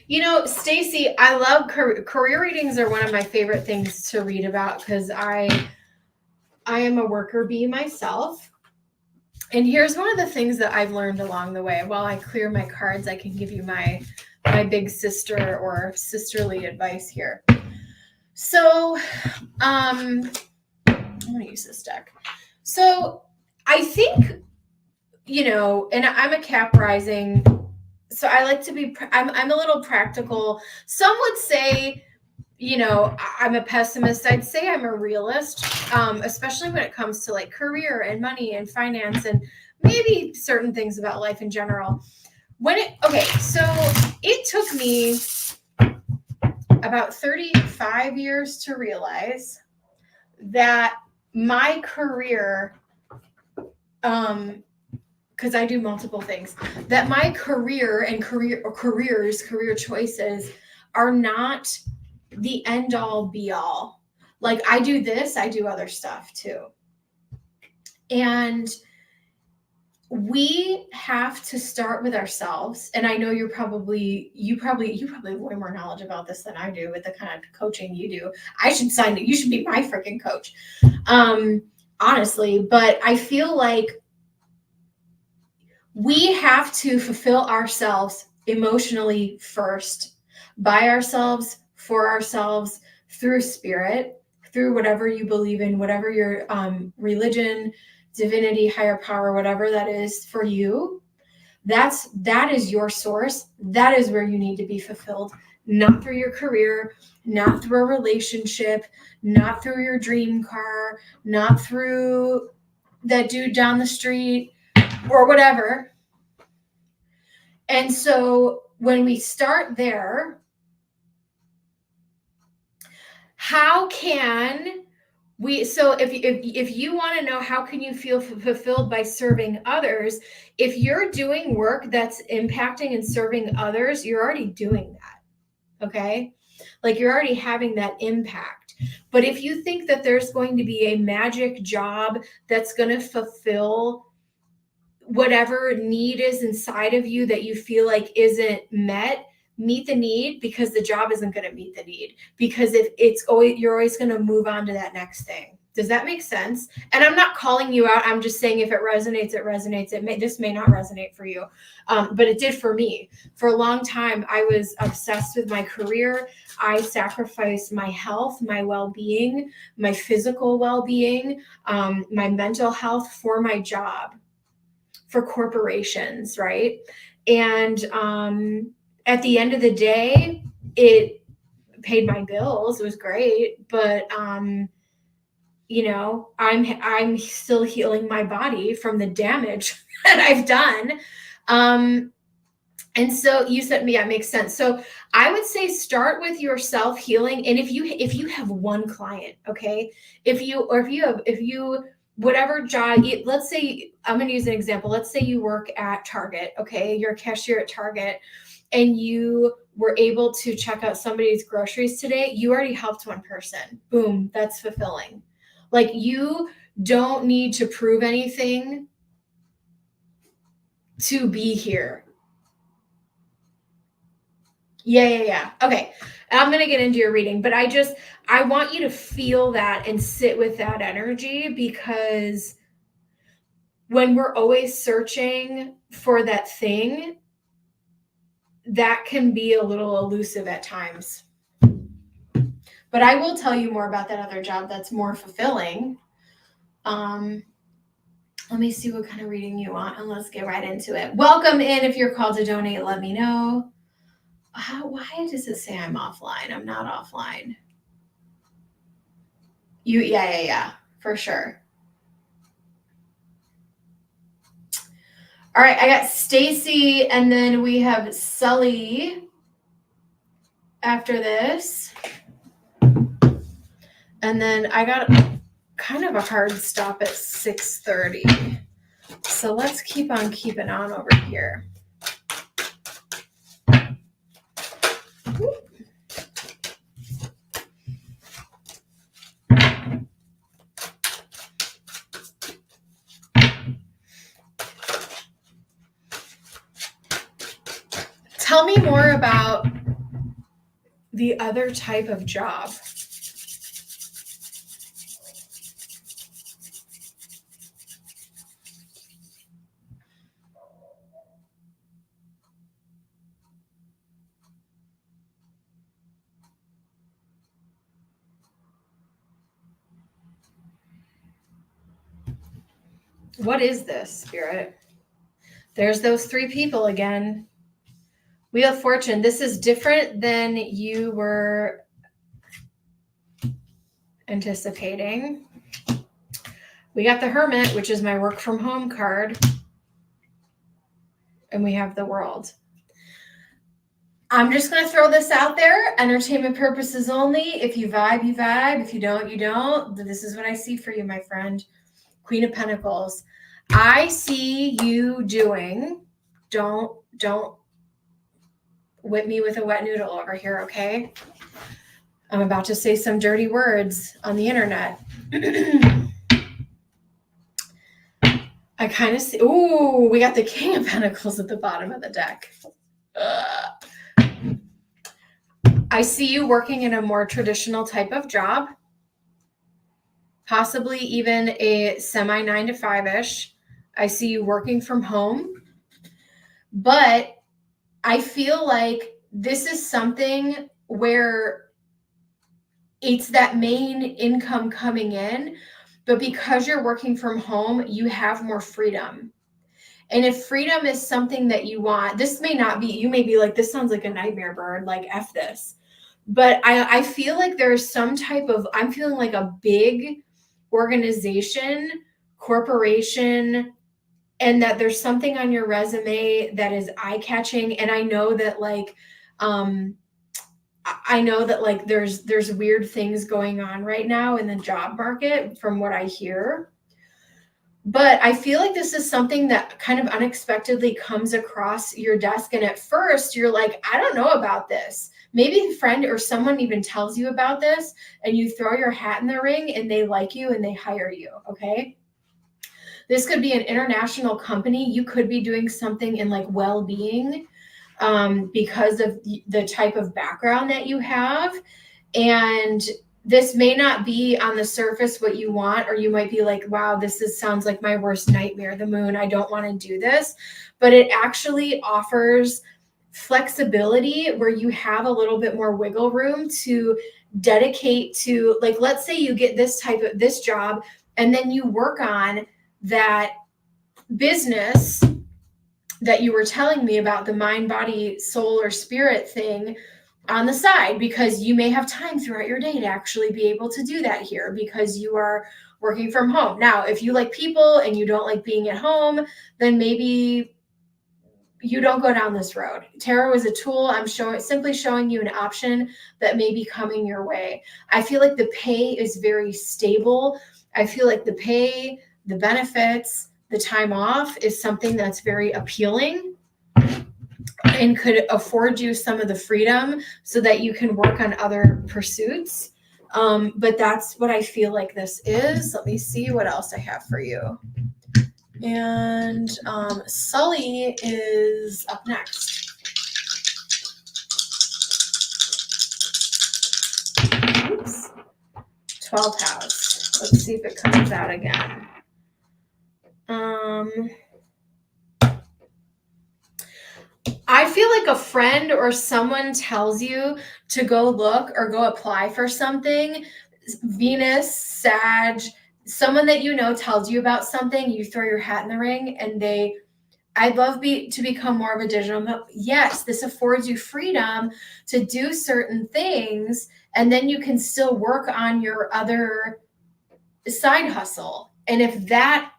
You know, Stacy, I love career readings are one of my favorite things to read about because I am a worker bee myself. And here's one of the things that I've learned along the way. While I clear my cards, I can give you my big sister or sisterly advice here. So, I'm going to use this deck. So I think, and I'm a Cap rising, so I like to be, I'm a little practical. Some would say, I'm a pessimist. I'd say I'm a realist, especially when it comes to like career and money and finance and maybe certain things about life in general. So it took me about 35 years to realize that my career, because I do multiple things, that my career and career choices are not the end all be all. Like I do this, I do other stuff too. And we have to start with ourselves. And I know you probably have way more knowledge about this than I do with the kind of coaching you do. You should be my freaking coach. Honestly, but I feel like we have to fulfill ourselves emotionally first, by ourselves, for ourselves, through spirit, through whatever you believe in, whatever your religion, divinity, higher power, whatever that is for you. That is your source. That is where you need to be fulfilled, not through your career, not through a relationship, not through your dream car, not through that dude down the street or whatever. And so when we start there, how can So if you want to know how can you feel fulfilled by serving others, if you're doing work that's impacting and serving others, you're already doing that. Okay? Like you're already having that impact. But if you think that there's going to be a magic job that's going to fulfill whatever need is inside of you that you feel like isn't met, meet the need, because the job isn't going to meet the need, because if it's always, you're always going to move on to that next thing. Does that make sense? And I'm not calling you out. I'm just saying if it resonates, it resonates. This may not resonate for you, but it did for me. For a long time, I was obsessed with my career. I sacrificed my health, my well-being, my physical well-being, my mental health for my job, for corporations, right? And at the end of the day, it paid my bills. It was great, but you know, I'm still healing my body from the damage that I've done. And so you said, yeah, it makes sense. So I would say start with your self healing. And if you have one client, okay, if you whatever job, let's say, I'm going to use an example. Let's say you work at Target, okay, you're a cashier at Target, and you were able to check out somebody's groceries today. You already helped one person. Boom, that's fulfilling. Like you don't need to prove anything to be here. Yeah. Okay. I'm going to get into your reading, but I want you to feel that and sit with that energy, because when we're always searching for that thing, that can be a little elusive at times. But I will tell you more about that other job that's more fulfilling. Let me see what kind of reading you want, and let's get right into it. Welcome in. If you're called to donate, let me know. Why does it say I'm offline? I'm not offline. Yeah, for sure. All right, I got Stacy, and then we have Sully after this. And then I got kind of a hard stop at 6:30. So let's keep on keeping on over here. Tell me more about the other type of job. What is this, Spirit? There's those three people again. Wheel of Fortune. This is different than you were anticipating. We got the Hermit, which is my work from home card. And we have the World. I'm just going to throw this out there. Entertainment purposes only. If you vibe, you vibe. If you don't, you don't. This is what I see for you, my friend. Queen of Pentacles. I see you doing, don't whip me with a wet noodle over here, okay? I'm about to say some dirty words on the internet. I kind of see, ooh, we got the King of Pentacles at the bottom of the deck. I see you working in a more traditional type of job, possibly even a semi 9 to 5-ish. I see you working from home, but I feel like this is something where it's that main income coming in, but because you're working from home, you have more freedom. And if freedom is something that you want, this may not be, you may be like, this sounds like a nightmare bird, like F this. But I feel like there's some type of, I'm feeling like a big organization, corporation, and that there's something on your resume that is eye-catching. And I know that like, I know that like there's weird things going on right now in the job market from what I hear. But I feel like this is something that kind of unexpectedly comes across your desk. And at first you're like, I don't know about this. Maybe a friend or someone even tells you about this and you throw your hat in the ring and they like you and they hire you. Okay. This could be an international company. You could be doing something in like well-being because of the type of background that you have. And this may not be on the surface what you want, or you might be like, wow, sounds like my worst nightmare, the moon. I don't want to do this. But it actually offers flexibility where you have a little bit more wiggle room to dedicate to, like, let's say you get this job and then you work on that business that you were telling me about, the mind, body, soul, or spirit thing on the side, because you may have time throughout your day to actually be able to do that here because you are working from home. Now, if you like people and you don't like being at home, then maybe you don't go down this road. Tarot is a tool. I'm simply showing you an option that may be coming your way. I feel like the pay is very stable. I feel like the pay, the benefits, the time off is something that's very appealing and could afford you some of the freedom so that you can work on other pursuits. But that's what I feel like this is. Let me see what else I have for you. And Sully is up next. Oops. 12th house. Let's see if it comes out again. I feel like a friend or someone tells you to go look or go apply for something. Venus, Sag, someone that you know tells you about something, you throw your hat in the ring and I'd love to become more of a digital. Yes, this affords you freedom to do certain things, and then you can still work on your other side hustle. And if that,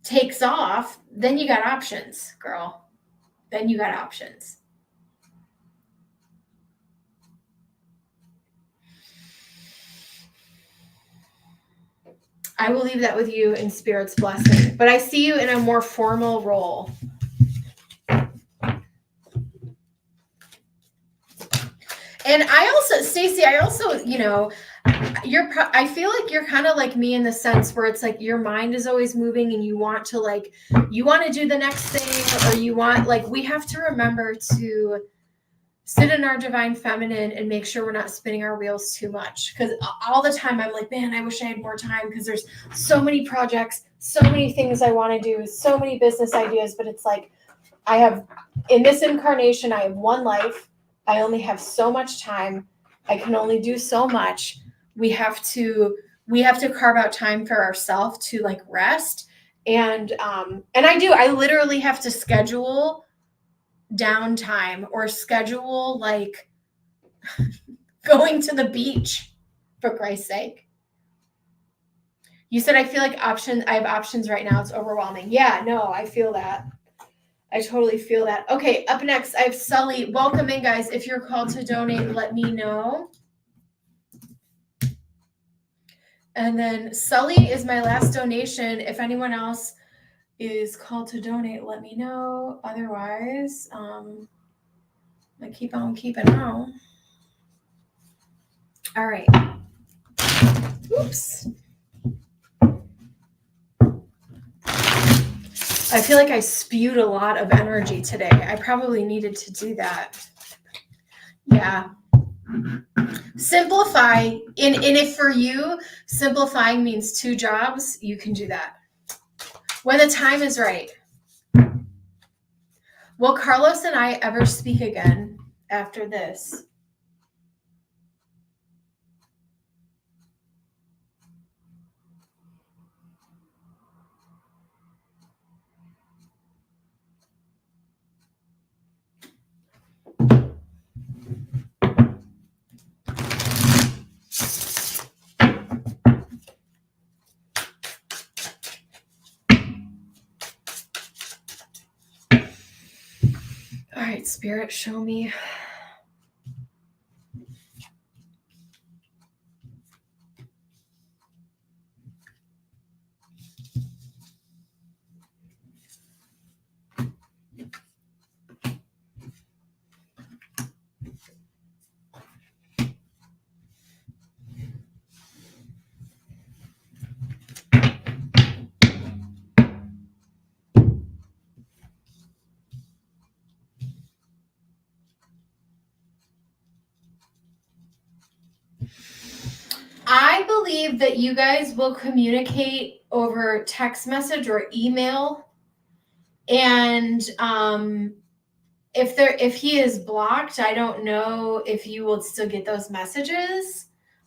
takes off, then you got options, girl. Then you got options. I will leave that with you in Spirit's blessing. But I see you in a more formal role. And Stacey, I feel like you're kind of like me in the sense where it's like your mind is always moving and you want to do the next thing, or we have to remember to sit in our divine feminine and make sure we're not spinning our wheels too much. Because all the time I'm like, man, I wish I had more time because there's so many projects, so many things I want to do, so many business ideas. But it's like, in this incarnation, I have one life. I only have so much time. I can only do so much. We have to carve out time for ourselves to rest. And I literally have to schedule downtime or schedule going to the beach, for Christ's sake. You said, I feel like I have options right now. It's overwhelming. Yeah, no, I feel that. I totally feel that. Okay, up next, I have Sully. Welcome in, guys. If you're called to donate, let me know. And then Sully is my last donation. If anyone else is called to donate, let me know. Otherwise, I keep on keeping on. All right. Oops. I feel like I spewed a lot of energy today. I probably needed to do that. Yeah. Simplify. And if for you, simplifying means 2 jobs, you can do that when the time is right. Will Carlos and I ever speak again after this? All right, Spirit, show me. I believe that you guys will communicate over text message or email. And if he is blocked, I don't know if you will still get those messages.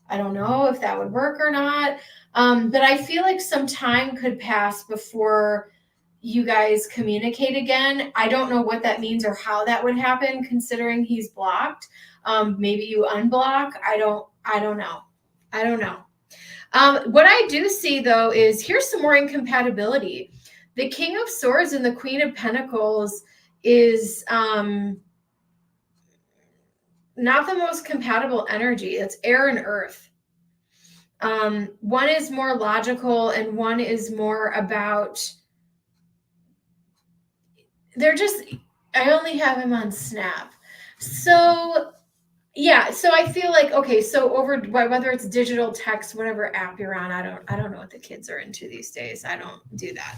I don't know if that would work or not. But I feel like some time could pass before you guys communicate again. I don't know what that means or how that would happen considering he's blocked. Maybe you unblock. I don't know. I don't know. What I do see though is here's some more incompatibility. The King of Swords and the Queen of Pentacles is not the most compatible energy. It's air and earth. One is more logical and one is more about, I only have him on Snap. So yeah, so I feel like, okay, so over whether it's digital text, whatever app you're on, I don't know what the kids are into these days. I don't do that.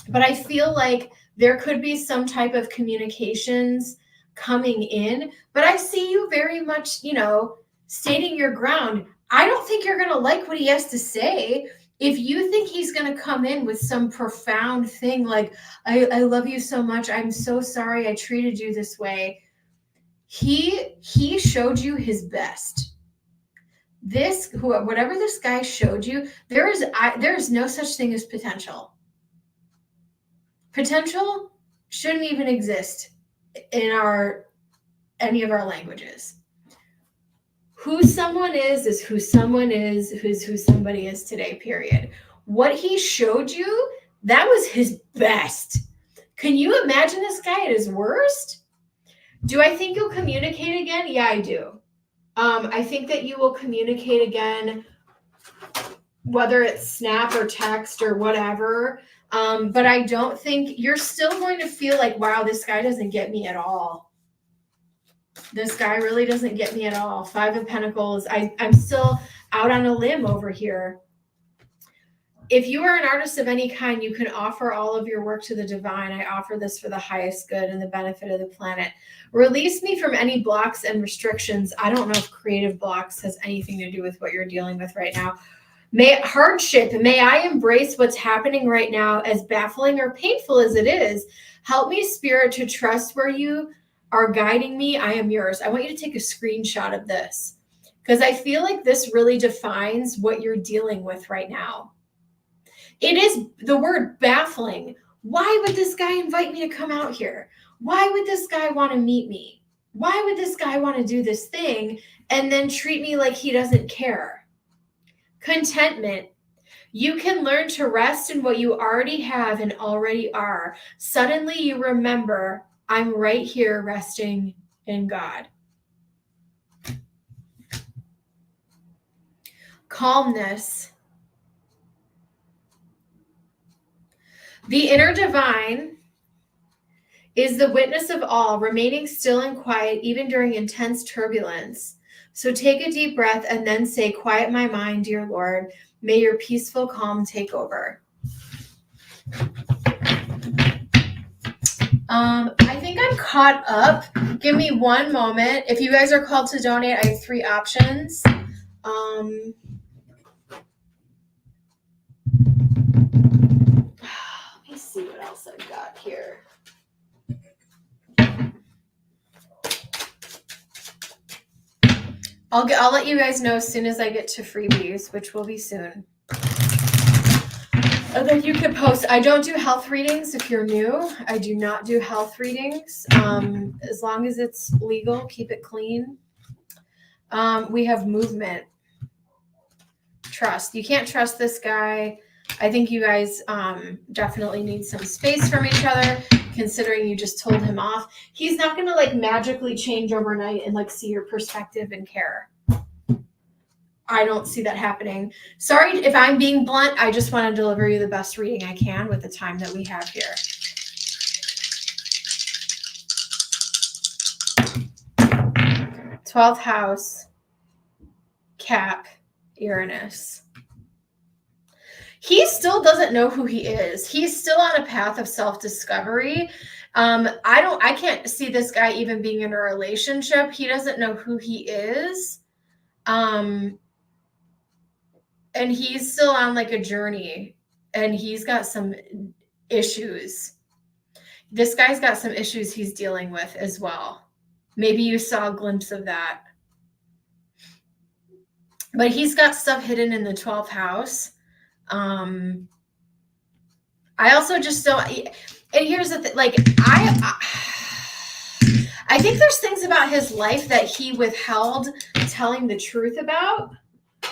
But I feel like there could be some type of communications coming in, but I see you very much, stating your ground. I don't think you're going to like what he has to say. If you think he's going to come in with some profound thing like, I love you so much. I'm so sorry I treated you this way. He showed you his best. Whatever this guy showed you, there is no such thing as potential. Potential shouldn't even exist in any of our languages. Who someone is who someone is, who's who somebody is today, period. What he showed you, that was his best. Can you imagine this guy at his worst? Do I think you'll communicate again? Yeah, I do. I think that you will communicate again, whether it's Snap or text or whatever. But I don't think you're still going to feel like, wow, this guy doesn't get me at all. This guy really doesn't get me at all. 5 of Pentacles. I'm still out on a limb over here. If you are an artist of any kind, you can offer all of your work to the divine. I offer this for the highest good and the benefit of the planet. Release me from any blocks and restrictions. I don't know if creative blocks has anything to do with what you're dealing with right now. May I embrace what's happening right now, as baffling or painful as it is. Help me, Spirit, to trust where you are guiding me. I am yours. I want you to take a screenshot of this because I feel like this really defines what you're dealing with right now. It is the word baffling. Why would this guy invite me to come out here? Why would this guy want to meet me? Why would this guy want to do this thing and then treat me like he doesn't care? Contentment. You can learn to rest in what you already have and already are. Suddenly you remember, I'm right here resting in God. Calmness. The inner divine is the witness of all, remaining still and quiet even during intense turbulence. So take a deep breath and then say, quiet my mind, dear Lord. May your peaceful calm take over. I think I'm caught up. Give me one moment. If you guys are called to donate, I have 3 options. Let me see what else I've got here. I'll let you guys know as soon as I get to freebies, which will be soon. And then you can post. I don't do health readings if you're new. I do not do health readings. As long as it's legal, keep it clean. We have movement. Trust. You can't trust this guy. I think you guys definitely need some space from each other. considering you just told him off. He's not going to like magically change overnight and like see your perspective and care. I don't see that happening. Sorry if I'm being blunt. I just want to deliver you the best reading I can with the time that we have here. Okay. 12th house, Cap, Uranus. He still doesn't know who he is. He's still on a path of self-discovery. I can't see this guy even being in a relationship. He doesn't know who he is. And he's still on like a journey, and he's got some issues. This guy's got some issues he's dealing with as well. Maybe you saw a glimpse of that. But he's got stuff hidden in the 12th house. I also just don't, and here's the thing, like, I think there's things about his life that he withheld telling the truth about.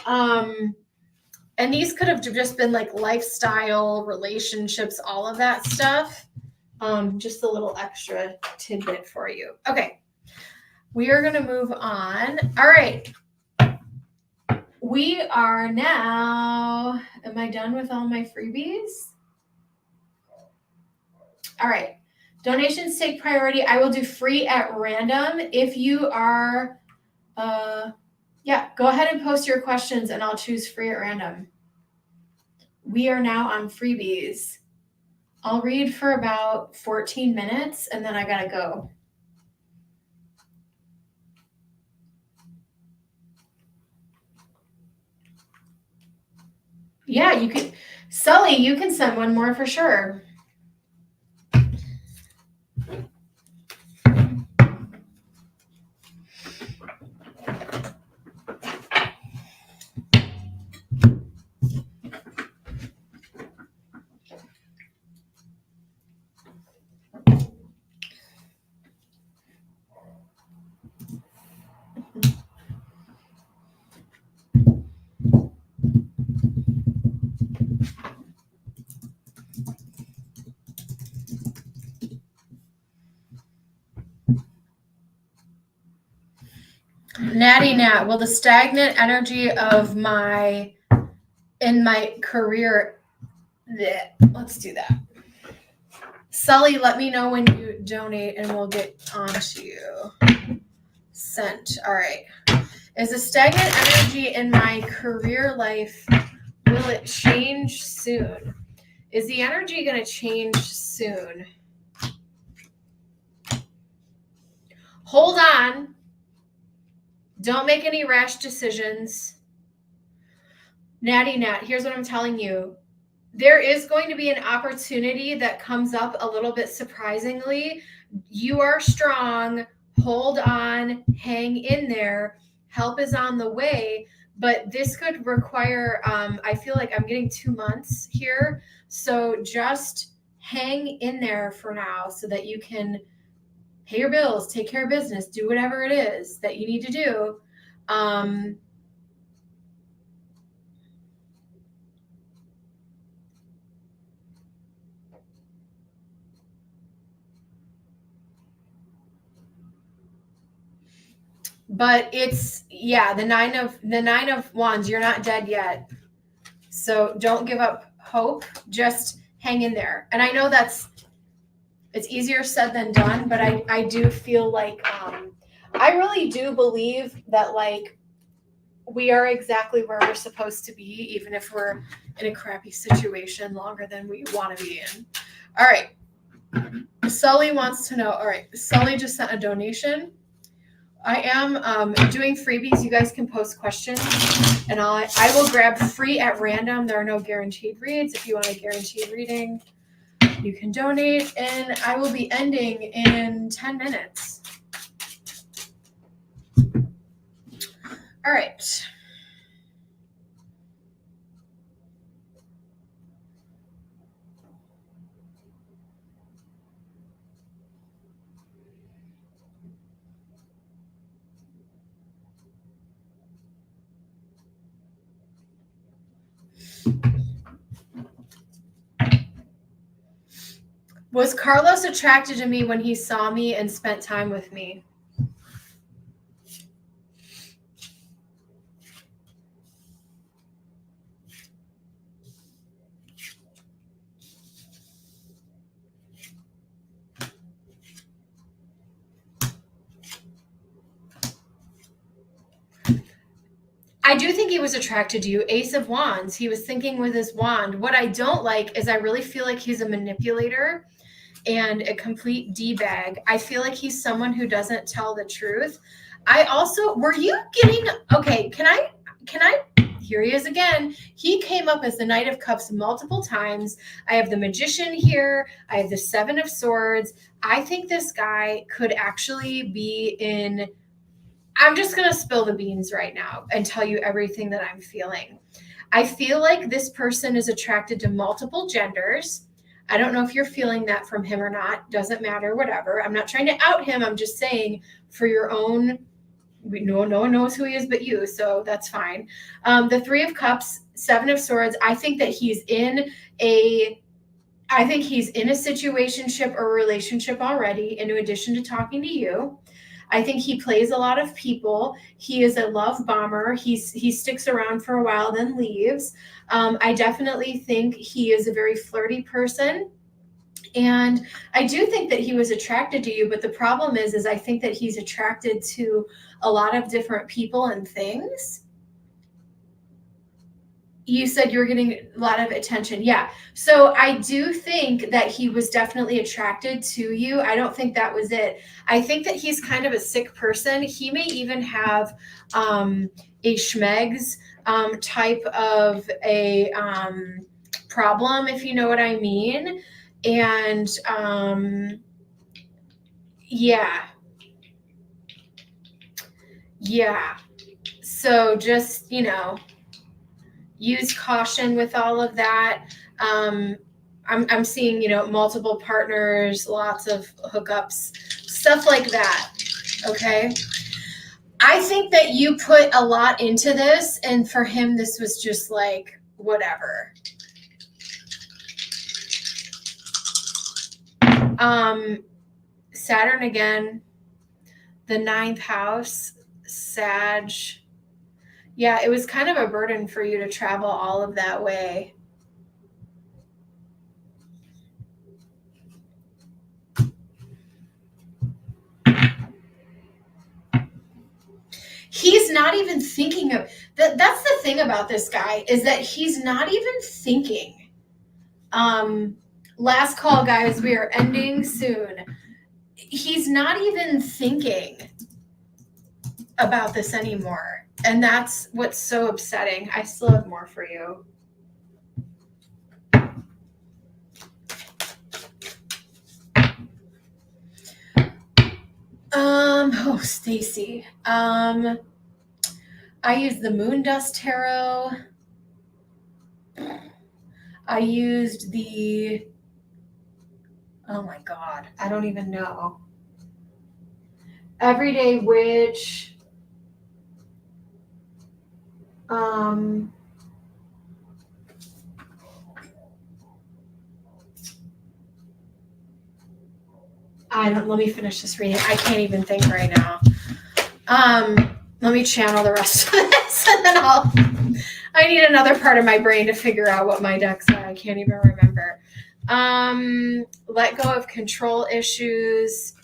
And these could have just been like lifestyle, relationships, all of that stuff. Just a little extra tidbit for you. Okay. We are going to move on. All right. We are now, am I done with all my freebies? All right. Donations take priority. I will do free at random. If you are, go ahead and post your questions and I'll choose free at random. We are now on freebies. I'll read for about 14 minutes and then I gotta go. Yeah, you can, Sully, you can send one more for sure. Natty Nat, will the stagnant energy of in my career, let's do that. Sully, let me know when you donate and we'll get on to you. Sent. All right. Is the stagnant energy in my career life, will it change soon? Is the energy going to change soon? Hold on. Don't make any rash decisions. Natty Nat, here's what I'm telling you. There is going to be an opportunity that comes up a little bit surprisingly. You are strong. Hold on. Hang in there. Help is on the way. But this could require, I feel like I'm getting 2 months here. So just hang in there for now so that you can pay your bills, take care of business, do whatever it is that you need to do. But it's, yeah, the nine of wands, you're not dead yet. So don't give up hope. Just hang in there. And I know it's easier said than done, but I do feel like, I really do believe that like we are exactly where we're supposed to be, even if we're in a crappy situation longer than we want to be in. All right. Sully wants to know. All right. Sully just sent a donation. I am doing freebies. You guys can post questions and I will grab free at random. There are no guaranteed reads. If you want a guaranteed reading, you can donate, and I will be ending in 10 minutes. All right. Was Carlos attracted to me when he saw me and spent time with me? I do think he was attracted to you. Ace of Wands. He was thinking with his wand. What I don't like is I really feel like he's a manipulator and a complete D-bag. I feel like he's someone who doesn't tell the truth. I also, were you getting, okay, can I, here he is again. He came up as the Knight of Cups multiple times. I have the Magician here. I have the Seven of Swords. I think this guy could actually be in, I'm just going to spill the beans right now and tell you everything that I'm feeling. I feel like this person is attracted to multiple genders. I don't know if you're feeling that from him or not. Doesn't matter, whatever. I'm not trying to out him. I'm just saying for your own, no one knows who he is but you, so that's fine. The Three of Cups, Seven of Swords, I think that he's in a situationship or relationship already, in addition to talking to you. I think he plays a lot of people. He is a love bomber. He sticks around for a while, then leaves. I definitely think he is a very flirty person. And I do think that he was attracted to you, but the problem is I think that he's attracted to a lot of different people and things. You said you were getting a lot of attention. Yeah. So I do think that he was definitely attracted to you. I don't think that was it. I think that he's kind of a sick person. He may even have a schmegs type of a problem, if you know what I mean. And yeah. So just, use caution with all of that. I'm seeing, multiple partners, lots of hookups, stuff like that. Okay. I think that you put a lot into this, and for him, this was just like, whatever. Saturn again, the 9th house, Sag. Yeah, it was kind of a burden for you to travel all of that way. He's not even thinking of that. That's the thing about this guy, is that he's not even thinking. Last call, guys. We are ending soon. He's not even thinking about this anymore. And that's what's so upsetting. I still have more for you. Stacy. I used the Moon Dust Tarot. I used the, oh my God, I don't even know. Everyday Witch. Let me finish this reading. I can't even think right now. Let me channel the rest of this, and then I need another part of my brain to figure out what my decks are. I can't even remember. Let go of control issues.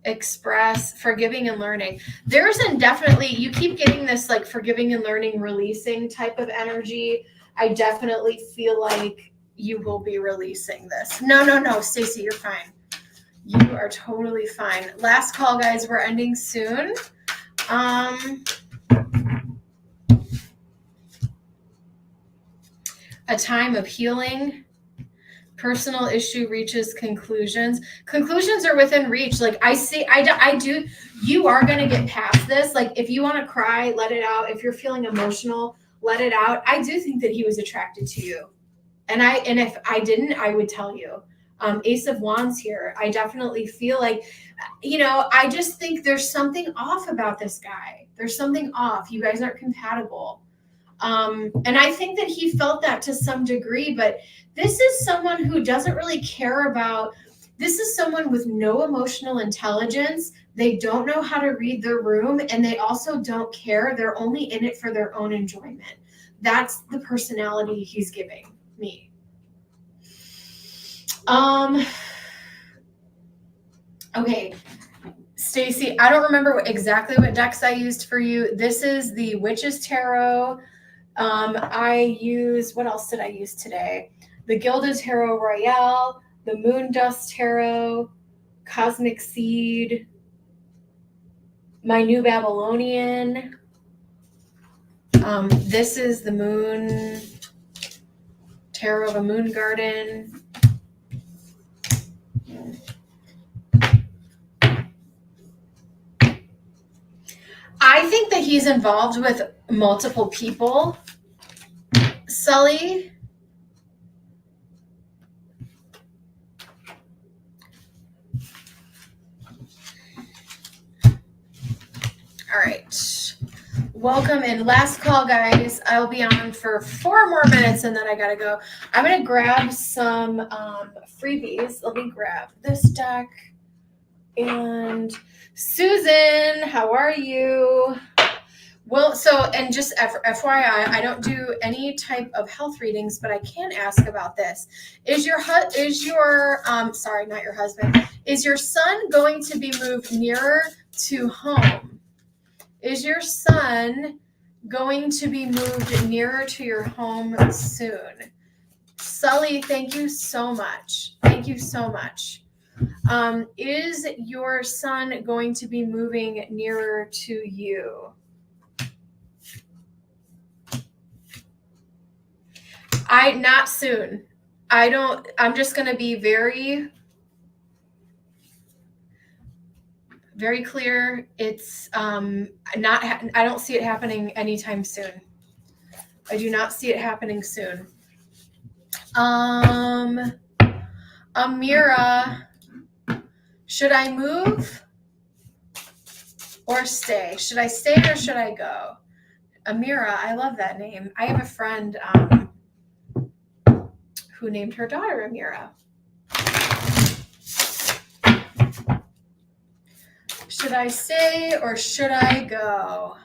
Express, forgiving and learning. There's definitely, you keep getting this like forgiving and learning, releasing type of energy. I definitely feel like you will be releasing this. No, Stacy, you're fine. You are totally fine. Last call, guys. We're ending soon. A time of healing. Personal issue reaches conclusions. Conclusions are within reach. Like I do, you are going to get past this. Like if you want to cry, let it out. If you're feeling emotional, let it out. I do think that he was attracted to you. And if I didn't, I would tell you. Ace of Wands here. I definitely feel like, I just think there's something off about this guy. There's something off. You guys aren't compatible. And I think that he felt that to some degree, but this is someone who doesn't really care about, this is someone with no emotional intelligence. They don't know how to read their room, and they also don't care. They're only in it for their own enjoyment. That's the personality he's giving me. Okay, Stacy, I don't remember exactly what decks I used for you. This is the Witch's Tarot. I use, what else did I use today? The Gilded Tarot Royale, the Moon Dust Tarot, Cosmic Seed, my New Babylonian. This is the Moon Tarot of a Moon Garden. I think that he's involved with multiple people. Sully. All right. Welcome and last call, guys. I'll be on for 4 more minutes and then I gotta go. I'm gonna grab some freebies. Let me grab this deck. And Susan, how are you? Well, so, and just FYI, I don't do any type of health readings, but I can ask about this. Is your sorry, not your husband, is your son going to be moved nearer to home? Is your son going to be moved nearer to your home soon? Sully, thank you so much. Thank you so much. Is your son going to be moving nearer to you? Not soon. I'm just going to be very, very clear. It's I don't see it happening anytime soon. I do not see it happening soon. Amira, should I move or stay? Should I stay or should I go? Amira, I love that name. I have a friend who named her daughter Amira. Should I stay or should I go?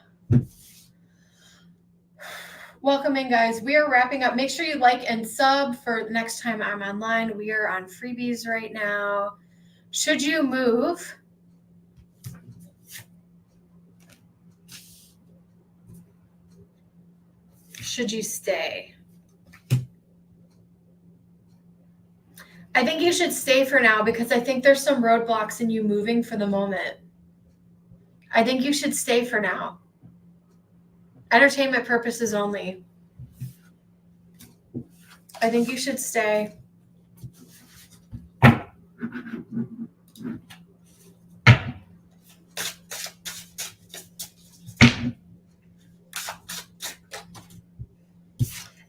Welcome in, guys. We are wrapping up. Make sure you like and sub for the next time I'm online. We are on freebies right now. Should you move? Should you stay? I think you should stay for now because I think there's some roadblocks in you moving for the moment. I think you should stay for now. Entertainment purposes only. I think you should stay.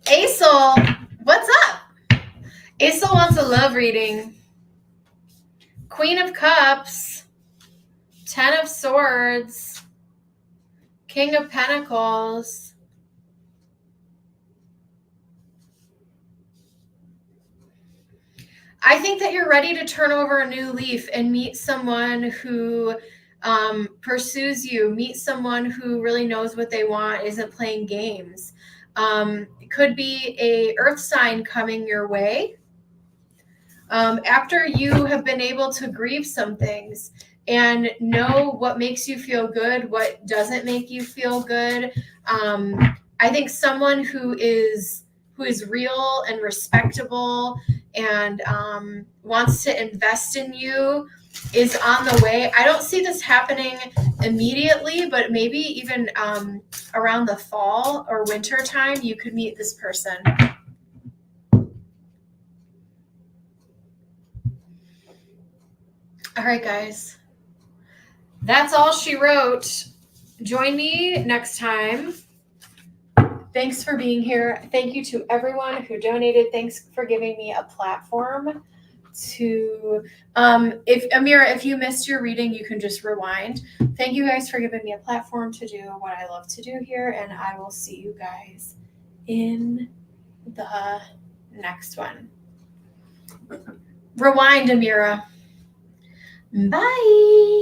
Aesol, what's up? Aesol wants a love reading. Queen of Cups, 10 of Swords, King of Pentacles. I think that you're ready to turn over a new leaf and meet someone who pursues you, meet someone who really knows what they want, isn't playing games. It could be a earth sign coming your way. After you have been able to grieve some things and know what makes you feel good, what doesn't make you feel good, I think someone who is real and respectable and wants to invest in you is on the way. I don't see this happening immediately, but maybe even around the fall or winter time, you could meet this person. All right, guys. That's all she wrote. Join me next time. Thanks for being here. Thank you to everyone who donated. Thanks for giving me a platform to if Amira, if you missed your reading, you can just rewind. Thank you guys for giving me a platform to do what I love to do here, and I will see you guys in the next one. Rewind, Amira. Bye.